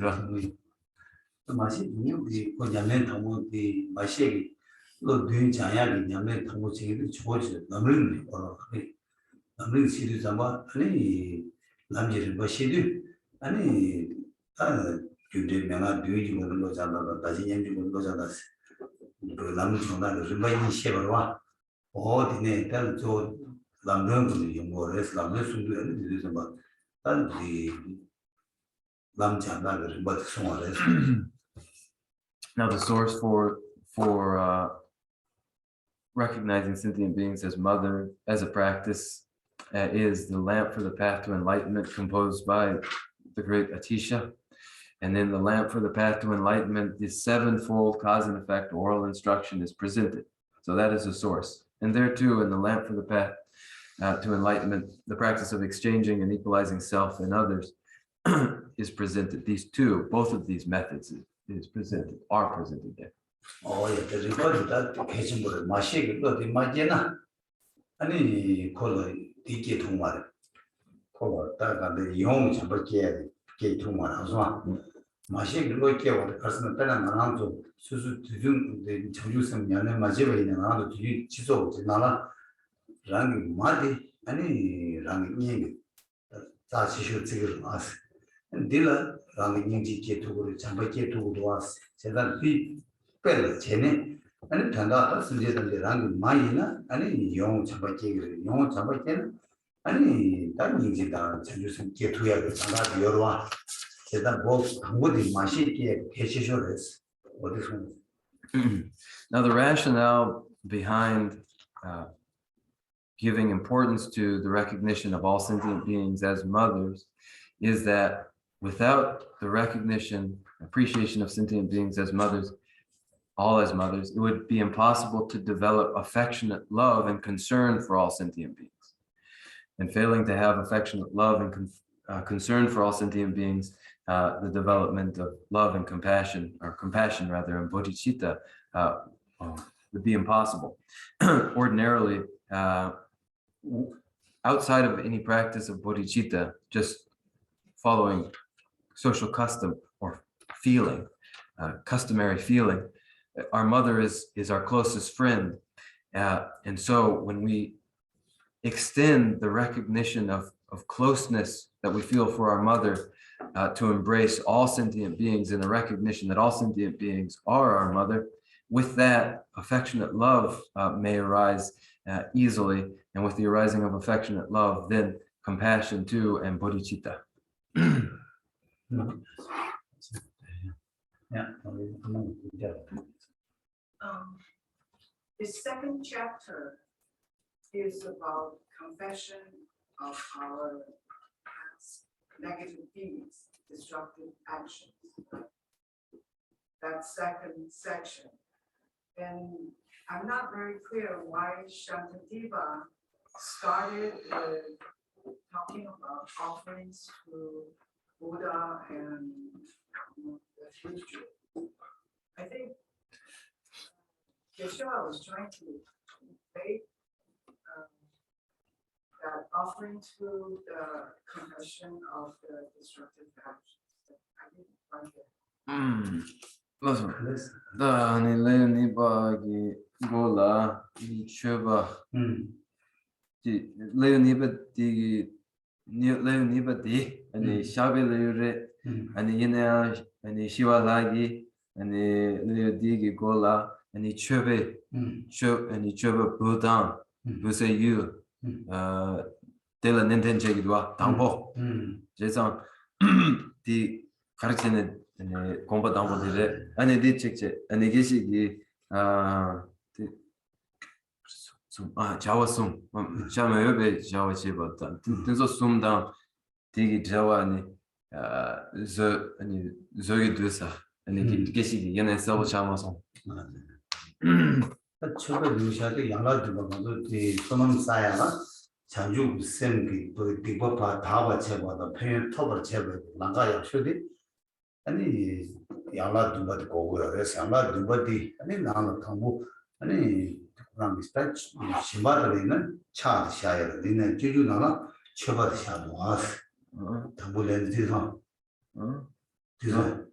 마시 뉴디 고냐면 통모디 마시기 로 된자야기 냐면 통모지기 주어지 남을 남을 시리 잡아 아니 남지를 마시디 아니 근데 내가 뒤지 보는 거 잡아서 다시 연주 보는 거 잡았어. 그 남을 전화를 좀 많이 쉐버와 어디네 일단 남들은 영어를 해서 남들 순두에는 이래서 막 단지 남자들을 막 송화를 해서 Now the source for recognizing sentient beings as mother as a practice is the lamp for the path to enlightenment composed by the great Atisha. And then the lamp for the path to enlightenment, the sevenfold cause and effect oral instruction is presented. So that is the source. And there too, in the lamp for the path to enlightenment, the practice of exchanging and equalizing self and others is presented. These two, both of these methods are presented there. 예, 그래서 다 계신분을 마시기 어디 마제나 아니 콜로 디게 통말 콜로 따가데 용 잡을게 게 통말 하서 마시기 로게 와 가서는 때는 나랑도 수수 두중 정주성 년에 맞이가 있는 나도 뒤 지속지 나나 랑이 마디 아니 랑이 얘기 다 지쇼 지금 왔어 딜라 랑이 인지게 두고 잡을게 두고 왔어 제가 이 pel chene ani thanda sunje de rang maina ani yong chaba ke yong chaba ke ani ta ninji da chanju sun ke tuya de thanda yorwa seda bo angodi mashi ke keshishores what is one. Now the rationale behind giving importance to the recognition of all sentient beings as mothers is that without the recognition, appreciation of sentient beings as mothers, all as mothers, it would be impossible to develop affectionate love and concern for all sentient beings. And failing to have affectionate love and concern for all sentient beings, the development of love and compassion, or compassion rather, and bodhicitta would be impossible. Ordinarily, outside of any practice of bodhicitta, just following social custom or feeling, customary feeling, our mother is our closest friend. And so when we extend the recognition of closeness that we feel for our mother to embrace all sentient beings in the recognition that all sentient beings are our mother, with that affectionate love may arise easily. And with the arising of affectionate love, then compassion too and bodhicitta. Yeah. The second chapter is about confession of our past negative deeds, destructive actions. That second section. And I'm not very clear why Shantideva started with talking about offerings to Buddha and the Refuge. I think Yeshua was trying to convey that offering to the confession of the destructive actions. I didn't find it. 맞아. 나 아니 레니바기 고라 이 쳬바. 디 레니바디 레니바디 아니 샤벨레레 아니 이네아 아니 시와라기 아니 레디기 고라 아니 쳬베 쳬 아니 쳬바 부단 부세유 텔라 닌텐체기도와 당보 제상 디 가르치는 공부 당보들에 아니 디책체 아니 계시기 자와숨 샤메베 자와시바다 든서 숨다 디기 자와니 저 아니 저기 되사 아니 계시기 얘네 서버 자마송 처음에 루시아도 양라들과 가서 이 소놈 쌓아가 자주 쌤기 또 디버파 다바 제보다 표현 톱을 제보 나가야 쇼디 아니 양라들과 고고요 그래서 양라들과디 아니 나는 당부 아니 그런 비슷한 심바들이는 차 샤야 되는 주주나나 처벌 샤도 와서 당부는 뒤서 뒤서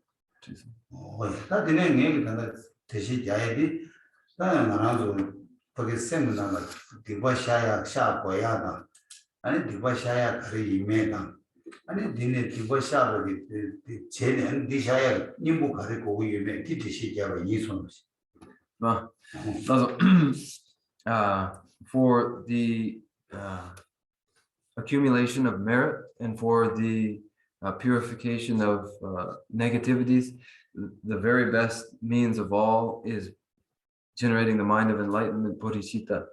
나 되는 얘기 다 대시 야야디 나나도 porque semana diba shaya sha boyada ani diba shaya kari imeda ani dine diba sha ri 제는 디 shaya nimbu kari ko yime titishi jaro yison for the accumulation of merit and for the purification of negativities, the very best means of all is generating the mind of enlightenment, bodhichitta.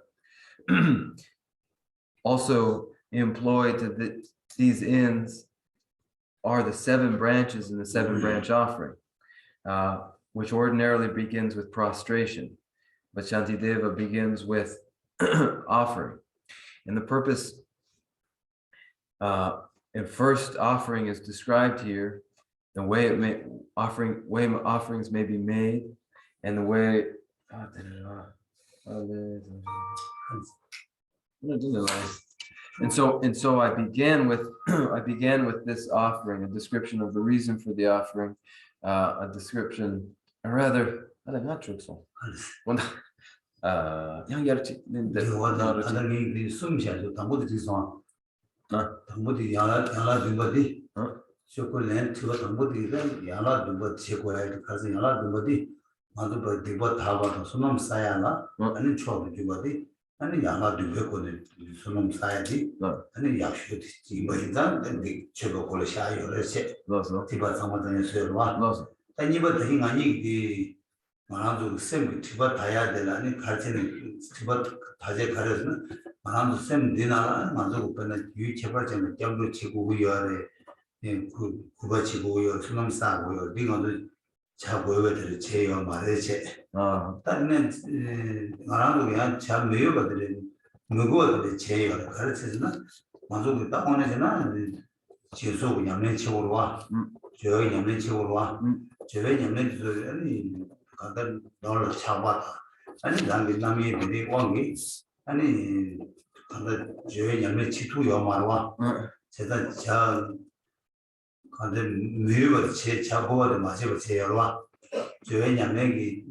Also employed to these ends are the 7 branches in the 7 branch offering, which ordinarily begins with prostration, but Shantideva begins with offering. And the purpose in first offering is described here, the way offerings may be made, and the way and so I began with this offering, a description of the reason for the offering, a description, or rather, not true. 맞아 디버 타바도 소놈 사야나 아니 초도 주거디 아니 야나 두베고네 소놈 사야지 아니 약쇼디 이모이단 데 제가 콜샤 요레세 디바 상마단에 서와 아니버 대행 아니 디 만아도 셈 디바 타야 되라니 갈체는 디바 다제 가려서는 만아도 셈 디나 만족 오pen 유 제발 좀 잡로 치고 요래 그 구바 치고 요 소놈 사고요 링어도 자 보여드릴 제요 말이지. 다른 나라도 그냥 잘 매여가들이 무거워들 제요 가르쳐주나 만족이 딱 오네잖아. 지수 그냥 면치고로 와. 저 양면치고로 와. 저 양면치고로 아니 가다 놀러 차봤다. 아니 남이 미리 왕이 아니 가다 저 양면치투요 말와. 제가 자 근데 미르가 제 자고를 맞으고 제여와 저의 양면이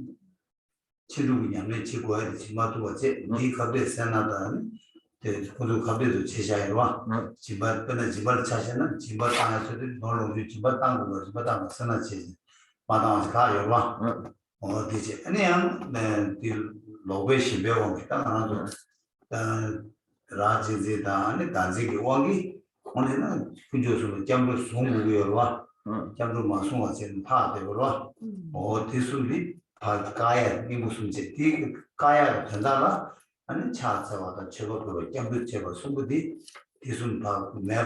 치료기 양면 치고야 지마도 어제 이 갑에 세나다 대 고도 갑에도 제자여와 지바 끊어 지발 차시는 지바 땅에서도 놀러 지바 땅으로 지바 땅 세나지 마당에서 가여와 어디지 아니야 네 로베 시베오 땅하나도 라지지다 아니 단지기 왕이 오늘은 군조수로 잠을 송구여와 잠을 마송하신 파대로와 어디서리 가야 이 무슨 이 가야 된다나 아니 차서와도 저거로 점도 제거 숨부디 이순 매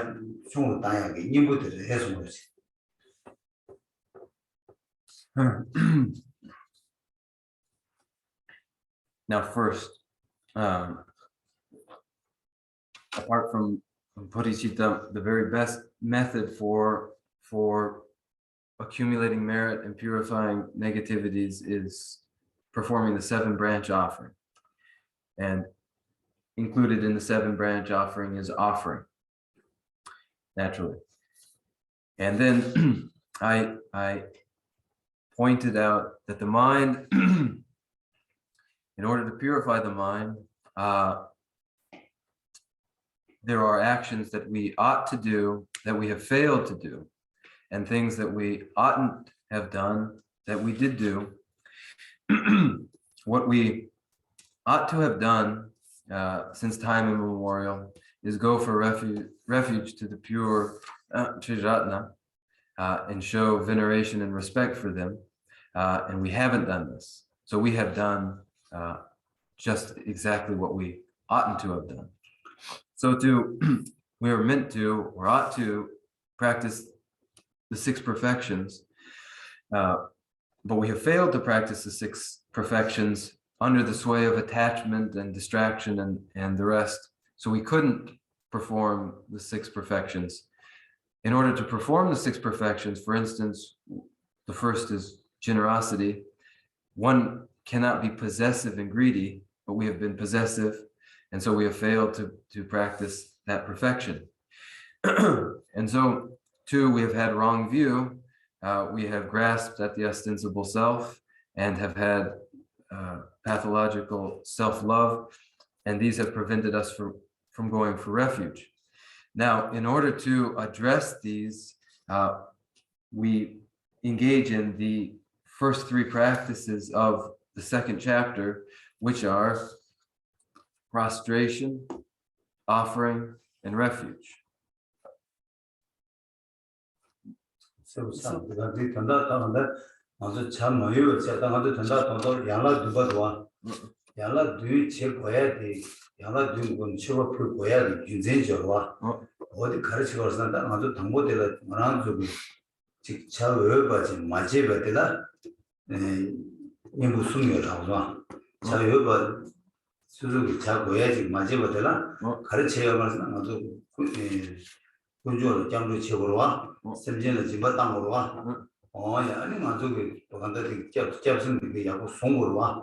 중으로 다야게 인부들을 해서 그렇지. Now, first, apart from bodhicitta, the very best method for accumulating merit and purifying negativities is performing the 7-branch offering. And included in the 7-branch offering is offering, naturally. And then I pointed out that the mind, in order to purify the mind, there are actions that we ought to do that we have failed to do, and things that we oughtn't have done that we did do. What we ought to have done since time immemorial is go for refuge to the pure Triratna and show veneration and respect for them. And we haven't done this. So we have done just exactly what we oughtn't to have done. So we are meant to, or ought to, practice the 6 perfections, but we have failed to practice the 6 perfections under the sway of attachment and distraction and the rest. So we couldn't perform the 6 perfections. In order to perform the 6 perfections, for instance, the first is generosity. One cannot be possessive and greedy, but we have been possessive, and so we have failed to practice that perfection. And so, 2, we have had wrong view. We have grasped at the ostensible self and have had pathological self-love, and these have prevented us from going for refuge. Now, in order to address these, we engage in the first 3 practices of the 2nd chapter, which are prostration, offering, and refuge. So the tanda 먼저 참 모여 제당한테 된다 돈도 양라 두버도와 양라 두이 제 거야 돼 양라 두건 치고 풀 거야 돼 인생적으로 어디 가르치고 왔는데 먼저 당보들 만한 좀 직차 외바지 맞제베들라 무슨 일하고 자 외바 수수기 자 거야지 맞제베들라 가르쳐야 먼저 군주로 장로 치고로 와 심지어는 집어 땅으로 와 아니 만족이 또한테 잡습니다. 야고 송으로 와.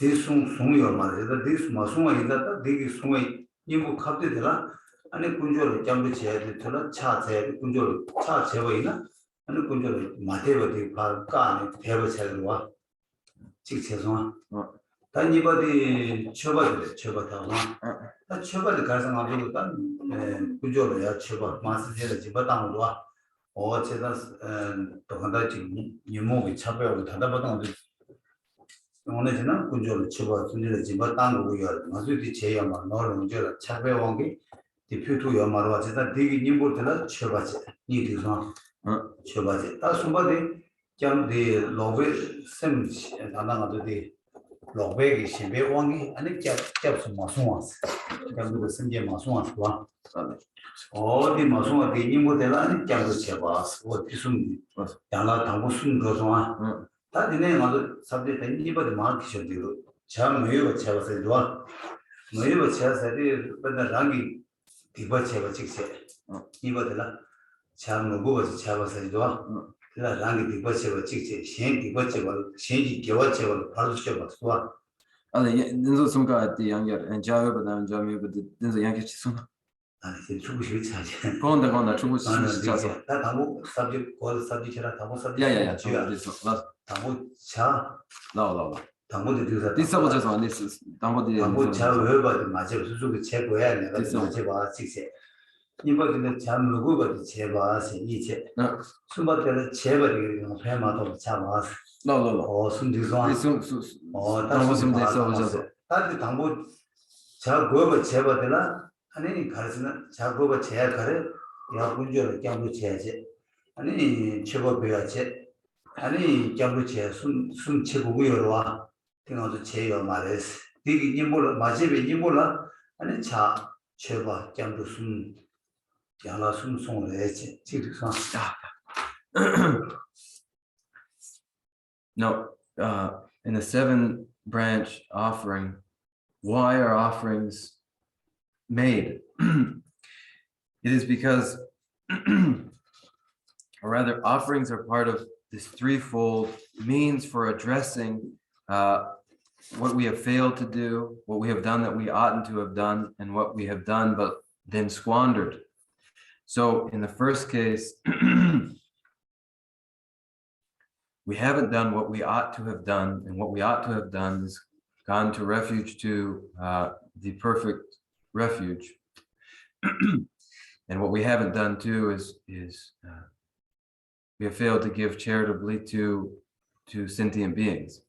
대송이요 말이야. 대송마 송이다. 대기 송이 이거 갑대더라. 아니 군조를 잠도 지어야 되더라. 차제 군조를 차 제거이나 아니 군조를 마대버디 바까니 대버체로 와. 직체송아. 단이버디 쳐봐도 다 쳐봐도 가능하고 단 군조를 야 쳐봐. 마스제를 집어 땅으로 와. 제가 또 한다 지금 유목이 차별하고 다다보다 오늘 지난 군조를 치고 순리를 집어 땅으로요. 아주디 제야만 너를 문제를 차별한 게 대표도 여마로 와서 되게 님보들 쳐봐지. 이들서 쳐봐지. 다 숨바디 잠디 로베 셈 나나가도디 로베기 신베 왕이 아니 잡서 마송왔어. 잠도 선제 마송왔어. 어디 마송아 대니 모델은 장도 쳐봐서 어디 숨 양라 당고 숨 거서와 다디네 나도 sabde 대니버도 마키셔디로 참 메요 쳐봐서 좋아 메요 쳐서디 맨날 랑기 디버 쳐봐 직세 이버들라 참 뭐고 쳐봐서 좋아 그라 랑기 디버 쳐봐 직세 신 디버 쳐봐 신지 디버 쳐봐 바로 쳐봐 좋아 아니 인도 숨가 때 양결 자여보다는 점이보다 인도 양결 치수나 아니 주부시 차지 건다 주부 시차서 나 당고 sabde 고 sabde 쳐라 당고 sabde 야야야 됐어 당고 차 나와 당고도 뒤에서 디서버 저서 안 됐어 당고 차 외바도 맞아 수수그 제거야 내가 맞아 봐 직세 이번에는 참 누구가 제바세 이제 숨바들은 제바리는 회마도 잡아서 나와 숨뒤서 당고 숨 됐어 저서 다들 당고 자 그거 제바들라 아니 가르치는 자고가 제야 가래 야 군주를 깨고 제야지 아니 최고 배야지 아니 잠부체 숨 치고 열어와 등어도 제가 말했어 되게 님몰라 마집에 님몰라 아니 차 쳐봐 잠도 숨 양아 숨송을 해지 지금 No, in the 7 branch offering, why are offerings made? It is because, or rather, offerings are part of this threefold means for addressing what we have failed to do, what we have done that we oughtn't to have done, and what we have done but then squandered. So in the first case, we haven't done what we ought to have done, and what we ought to have done is gone to refuge to the perfect refuge. And what we haven't done too is we have failed to give charitably to sentient beings.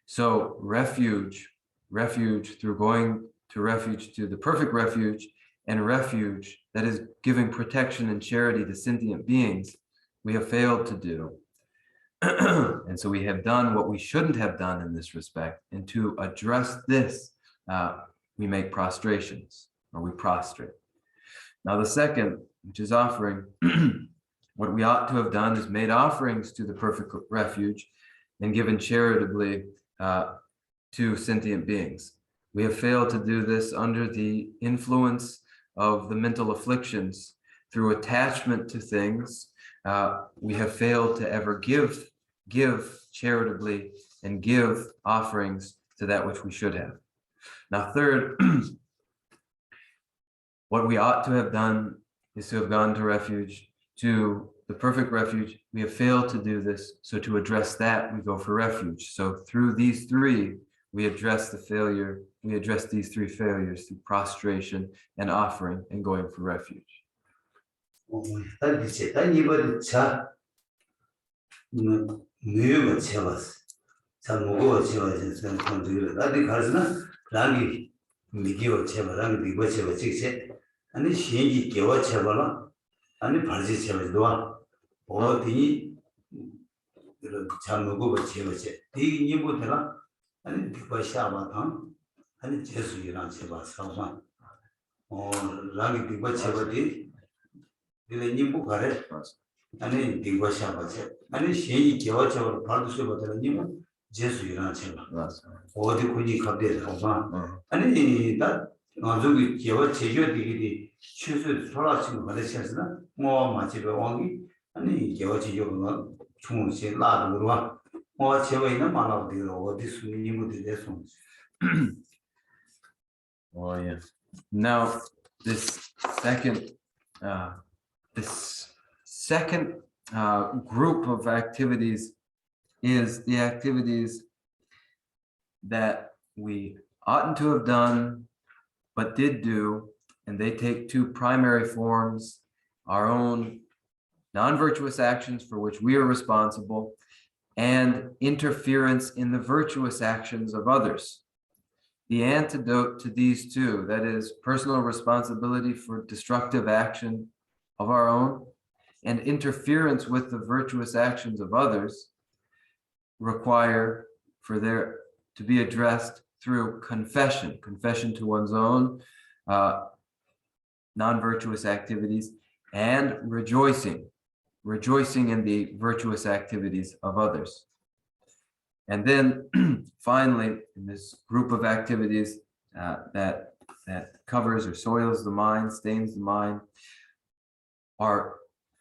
So refuge through going to refuge to the perfect refuge, and refuge that is giving protection and charity to sentient beings, we have failed to do. And so we have done what we shouldn't have done in this respect. And to address this, we make prostrations, or we prostrate. Now the second, which is offering, what we ought to have done is made offerings to the perfect refuge and given charitably to sentient beings. We have failed to do this under the influence of the mental afflictions. Through attachment to things, we have failed to ever give charitably and give offerings to that which we should have. Now third, what we ought to have done is to have gone to refuge, to the perfect refuge. We have failed to do this, so to address that, we go for refuge. So through these three, we address the failure. We address these three failures through prostration and offering and going for refuge. 무효가 채웠어. 참 무거워 채워져서 건드려. 나도 가서는 랑이 미기어 채워, 랑이 미고 채워 직세. 아니 신기 개와 채워라. 아니 발지 채워도와. 어디 이런 참 무거워 채워지. 이 님보다가 아니 비과 샤바당 아니 제수이랑 채워 사와. 랑이 비과 채워디. 이런 님보 가래. 아니 비과시아 봐서 아니 신이 개와처럼 받으셔 보더니요 제수이랑 제가 어디 군이 갑대서 봐 아니 나 저기 개와 제조되기 추수 소라친 받으셨으나 뭐 마치베 왕이 아니 개와 제조가 충분히 나도 그러와 뭐 제가 있는 말아도 어디 수님이 돼서 Oh yeah. Now this second group of activities is the activities that we oughtn't to have done, but did do, and they take two primary forms: our own non-virtuous actions for which we are responsible, and interference in the virtuous actions of others. The antidote to these two, that is personal responsibility for destructive action of our own and interference with the virtuous actions of others, require for there to be addressed through confession to one's own non-virtuous activities, and rejoicing in the virtuous activities of others. And then finally, in this group of activities that covers or soils the mind, stains the mind, are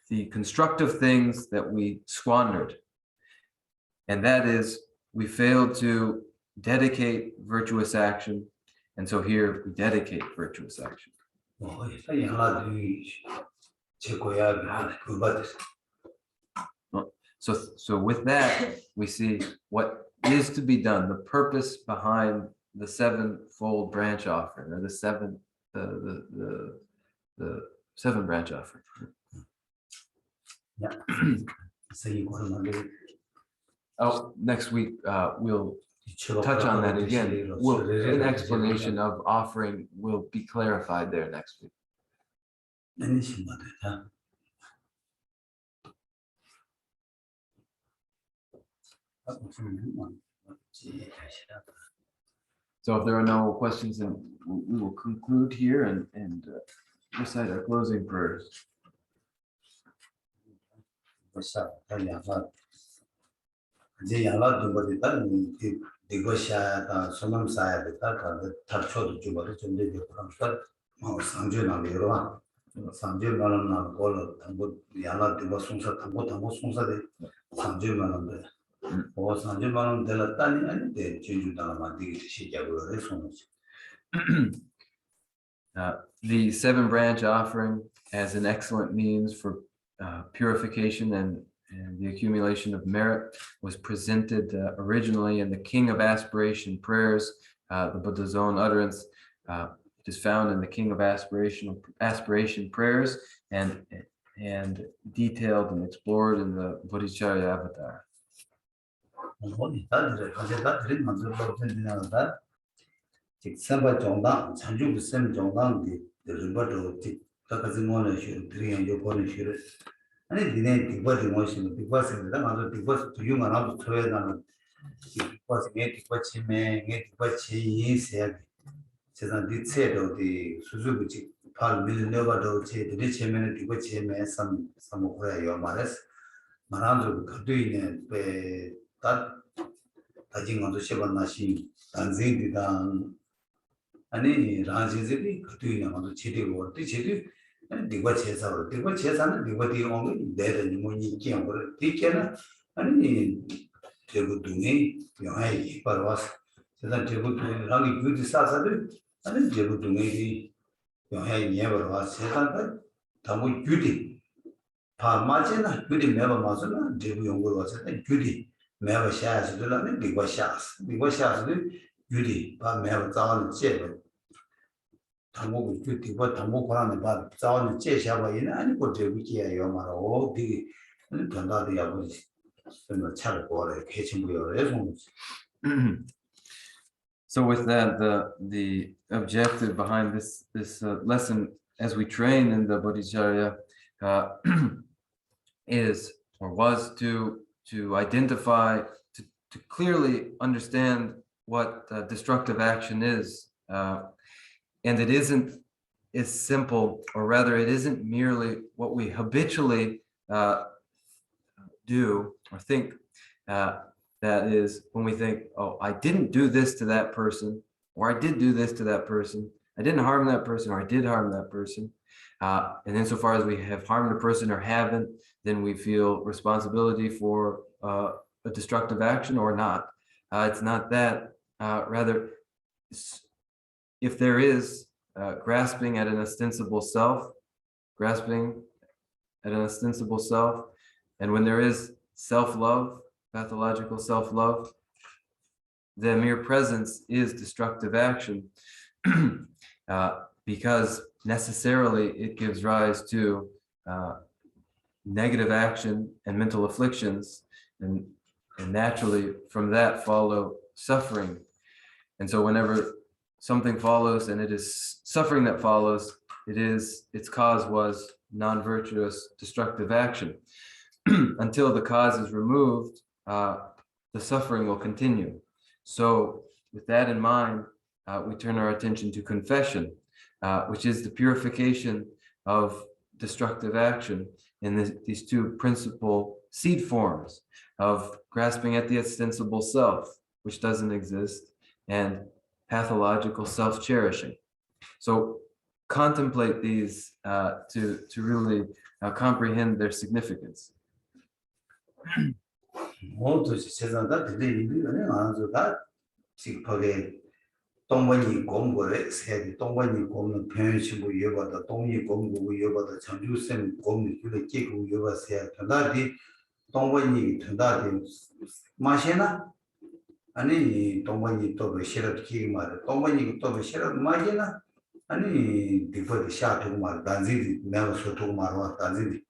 the constructive things that we squandered. And that is, we failed to dedicate virtuous action. And so here we dedicate virtuous action. So with that, we see what is to be done, the purpose behind the sevenfold branch offering, or the seven branch offering. Yeah. Oh, next week we'll touch on that again. An explanation of offering will be clarified there next week. So if there are no questions, then we will conclude here and recite our closing prayers. 이제 양라도 버리다 이것이야 소망 사야 됐다 탑초도 주버도 좀 되게 그러면서 상주나 내려와 상주만은 나 걸어 당고 양라도 뭐 송사 당고 송사데 상주만은 뭐 상주만은 될었다니 아닌데 제주도가 만들기 시작으로 해서 The 7-branch offering as an excellent means for purification and the accumulation of merit was presented originally in the King of Aspiration prayers, the Buddha's own utterance. It is found in the King of Aspiration prayers and detailed and explored in the Bodhichita Avatar. 직선바 정당 전주 무슨 정당이 리버도 딱가지모는 쉬 드리엔 요번에 쉬를 아니 니네 디버디 모션 디버스인데 맞아 디버스 두유만 하고 쳐야다는 디버스에 디버치메 디버치 이세야 세상 디체도 디 수수부지 팔 밀려가도 제 디체메는 디버치메 삼모고야요 말레스 말한도 그뒤에 베다 다징어도 셔반나시 단진디단 아니 라지즈비 그뒤에 아마도 제대로 어디 제대로 디과 제사로 디과 제사는 디과디 오는 내는 뭐니 끼는 거를 디께는 아니 제고 등에 영하이 바로와서 세상 제고 등하기 규지 사사들 아니 제고 등에 영하이 예버와서 세상가 다뭐 규디 파마제나 규디 매버 마서나 제고 연구를 와서 규디 매버 샤스들라는 디과 샤스들 규디 바 매버 자원을 제거 당고 그 디바 당고 권한을 받 자원을 제시하고는 아니고 되기야 말하고 되게 변다도 야고 좀 차를 거래 개침부여 해서 So with that, the objective behind this lesson, as we train in the Bodhicharya, is or was to identify, to clearly understand what destructive action is, and it isn't as simple, or rather, it isn't merely what we habitually do or think. That is when we think, oh, I didn't do this to that person, or I did do this to that person. I didn't harm that person, or I did harm that person. And insofar as we have harmed a person or haven't, then we feel responsibility for a destructive action or not. It's not that. Rather, if there is grasping at an ostensible self, and when there is self-love, pathological self-love, the mere presence is destructive action because necessarily it gives rise to negative action and mental afflictions, and naturally from that follow suffering. And so whenever something follows and it is suffering that follows, its cause was non-virtuous destructive action. Until the cause is removed, the suffering will continue. So with that in mind, we turn our attention to confession, which is the purification of destructive action in these two principal seed forms of grasping at the ostensible self, which doesn't exist, and pathological self-cherishing. So contemplate these to really comprehend their significance. 모두 세상다 들리는 아주가 직하게 동원이 공부를 세계 동원이 공부 표현식으로 이어받아 동이 공부 이어받아 전주선 공부 이렇게 계고 이어받아야 전달이 동원이 전달이 마시나 아니 동원이 또 싫어지기 말 동원이 또 싫어 마시나 아니 디퍼드 샤트고 말 단지 내가 소토고 말와 단지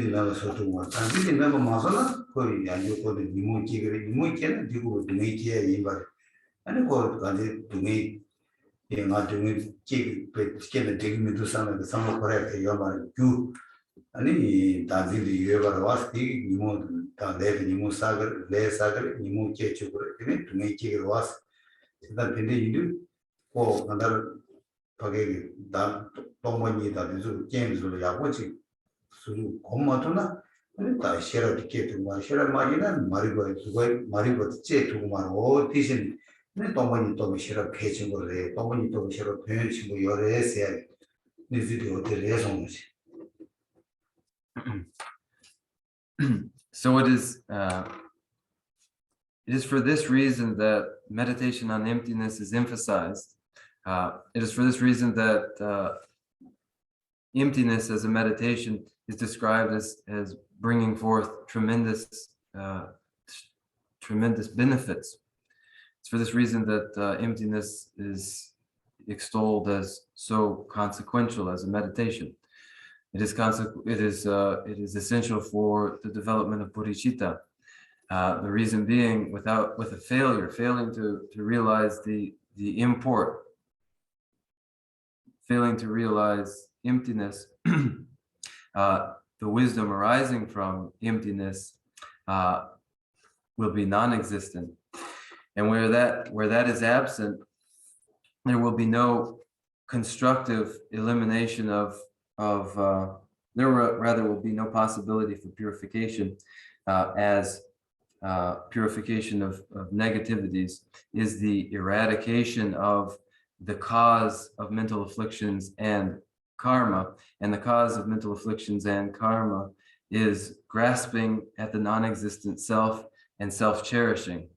내가 소토고 말 단지 내가 마서나 거의 야요거도 이모기는 디고 등이기에 이말 아니 그 간지 등이 얘가 등이 기 베스케는 되게 미도상에 상호 거래 이거 말 아니 다지도 유에바로 왔지 니모 다 내가 니모 사글 내 사글 니모 계쪽으로 되네 동네 지역으로 왔어 일단 근데 이들 뭐 하나를 거기 나 동원이다 그래서 게임으로 야고지 수주 고마도나 다 싫어 듣게 두고 싫어 말이는 말이고 그거 말이고 제 두고 말고 대신 내 동원이 또 싫어 패진 거래 동원이 또 싫어 표현 친구 여러 했어야 내 집이 어디에서 오지 So it is for this reason that meditation on emptiness is emphasized. It is for this reason that emptiness as a meditation is described as bringing forth tremendous benefits. It's for this reason that emptiness is extolled as so consequential as a meditation. It is essential for the development of bodhicitta. The reason being, with a failing to realize the import, failing to realize emptiness, the wisdom arising from emptiness will be non-existent. And where that is absent, there will be no constructive elimination there will be no possibility for purification, as purification of negativities is the eradication of the cause of mental afflictions and karma. And the cause of mental afflictions and karma is grasping at the non-existent self and self-cherishing,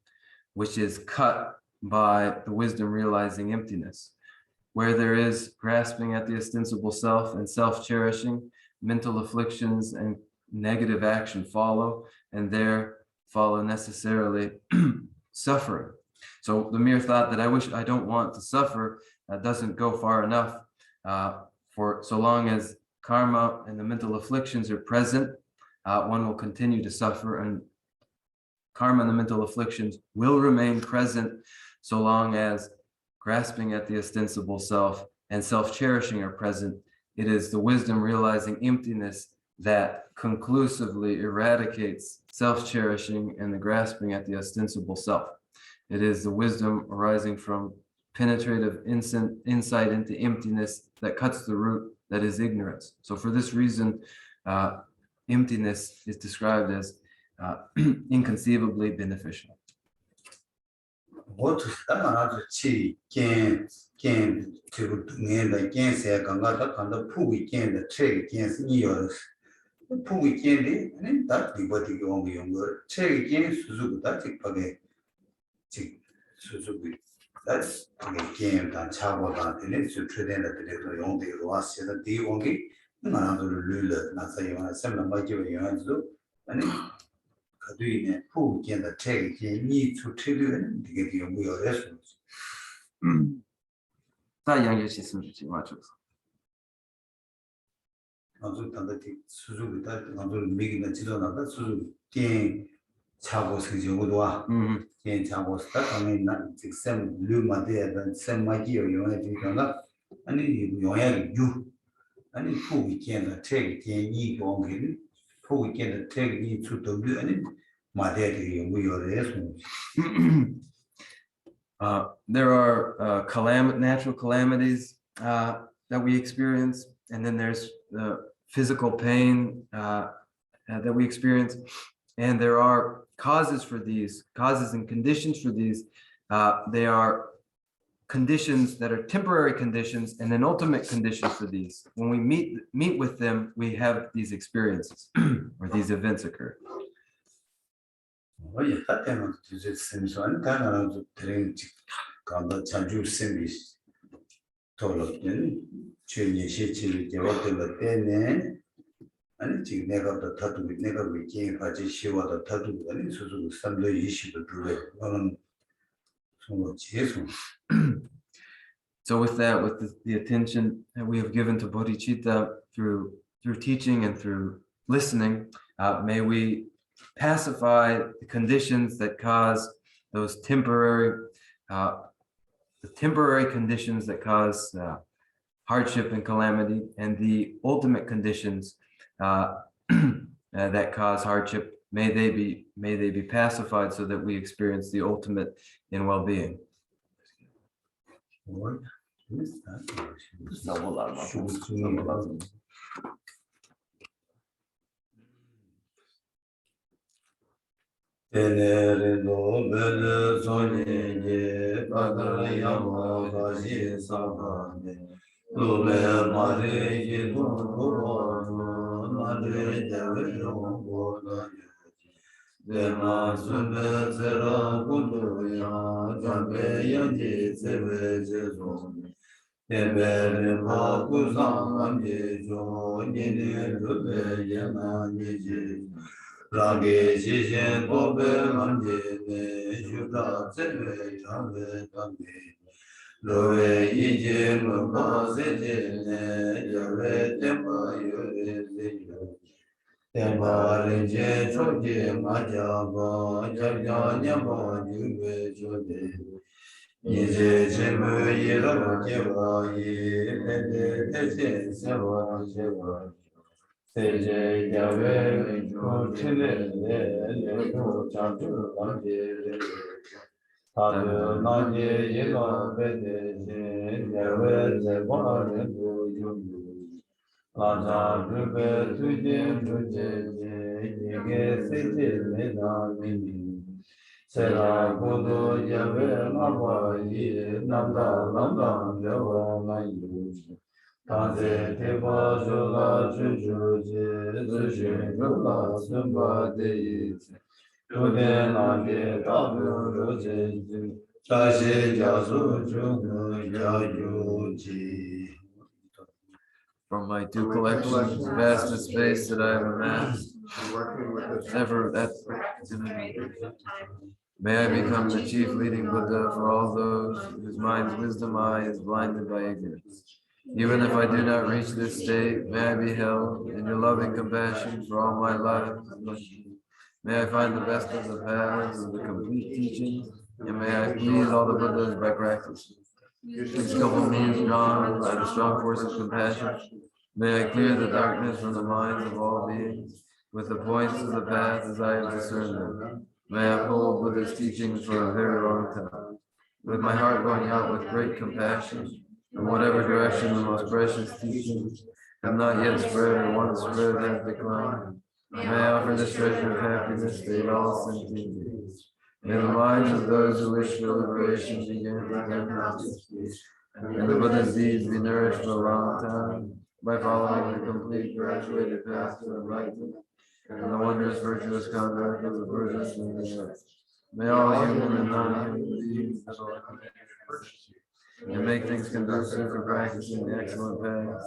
which is cut by the wisdom realizing emptiness. Where there is grasping at the ostensible self and self-cherishing, mental afflictions and negative action follow, and there follow necessarily suffering. So the mere thought that I don't want to suffer doesn't go far enough. For so long as karma and the mental afflictions are present, one will continue to suffer, and karma and the mental afflictions will remain present so long as grasping at the ostensible self and self-cherishing are present. It is the wisdom realizing emptiness that conclusively eradicates self-cherishing and the grasping at the ostensible self. It is the wisdom arising from penetrative insight into emptiness that cuts the root that is ignorance. So for this reason, emptiness is described as inconceivably beneficial. What 하나도 치 겐 그 등에다 겐세 강가다 간다 푸기 겐다 책 겐스 이어 푸기 겐데 아니 다 디버디 용기 용거 책 겐 수수부다 직하게 직 수수부 다 겐다 차고다 되네 수트된다 되도 용대로 왔어요 디 용기 나나도 룰을 나사요 셈나 마지고 영한도 아니 가두이네 푸기엔다 책이 니 추트르는 되게 연구여서 다 양해시 숨지 맞춰서. 아주 단단히 수주부터 아주 미기는 지도나다 수주 게 차고 생겨도 와. 게 차고 스타 가면 나 직선 류마데는 셈마기요 영화지가 아니 영향이 유 아니 푸기엔다 책이 니 공기를 푸기엔다 책이 추도도 아니 there are natural calamities that we experience, and then there's physical pain that we experience, and there are causes and conditions for these. They are conditions that are temporary conditions, and then ultimate conditions for these. When we meet with them, we have these experiences or these events occur. Oye, tatemos dice sensual tanto tren cuando chanju semis todo bien cheni shechi llevarte la tene 아니 지금 내가 더 타도 내가 왜 게임 같이 쉬어도 타도 아니 수수 삼도 이시도 두래 나는 정말 지혜서 So with that, with the attention that we have given to bodhicitta through teaching and through listening, may we pacify the conditions that cause those temporary conditions that cause hardship and calamity, and the ultimate conditions that cause hardship, may they be pacified so that we experience the ultimate in well-being. From my two collections, vast the space that I have amassed, working with the ever that may I become the chief leading Buddha for all those whose mind's wisdom eye is blinded by ignorance. Even if I do not reach this state, may I be held in your loving compassion for all my life. May I find the best of the paths of the complete teachings, and may I please all the Buddhas by practice. Please couple me strong by the strong force of compassion. May I clear the darkness from the minds of all beings with the points of the path as I have discerned them. May I uphold Buddha's teachings for a very long time, with my heart going out with great compassion, in whatever direction the most precious teachings have not yet spread or once spread have declined. May I offer this treasure of happiness to all sentient beings. May the minds of those who wish for liberation begin and the Buddha's deeds be nourished for a long time by following the complete graduated path to enlightenment and the wondrous virtuous conduct of the Buddhists in the earth. May all human and non-human beings and make things conducive for practicing the excellent path,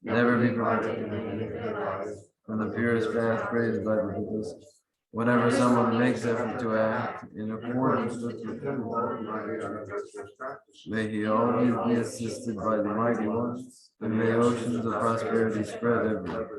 never be prevented from the purest path praised by the Buddhists. Whenever someone makes effort to act in accordance with the may he always be assisted by the mighty ones, and may oceans of prosperity spread everywhere.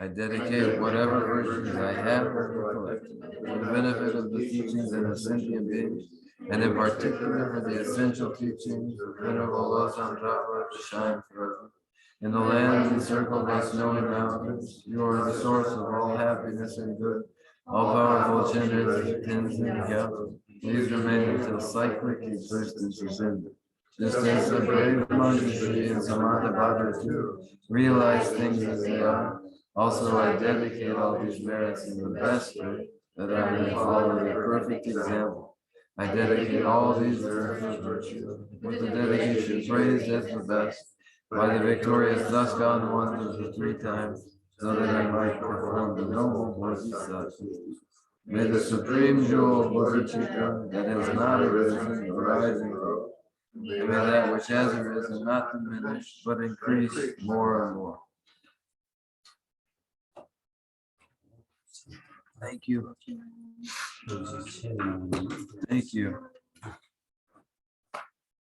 I dedicate whatever virtues I have collected for the benefit of the teachings and the sentient beings, and in particular for the essential teachings of Venerable Losam Drapa to shine forever. In the land encircled by snowy mountains, you are the source of all happiness and good. All powerful Chenmo, Tenzin, Gyatso, please remain until cyclic existence is ended. Just as the brave Manjushri and Samadhi too realize things as they are, also I dedicate all these merits in the best way, that I may follow their perfect example. I dedicate all these virtues with the dedication praised as the best, by the victorious dusk gone ones of the 3 times, so that I might perform the noble Bodhisattva. May the supreme jewel of Bodhichitta that has not arisen arise and grow. May that which has arisen not diminish, but increase more and more. Thank you. Thank you.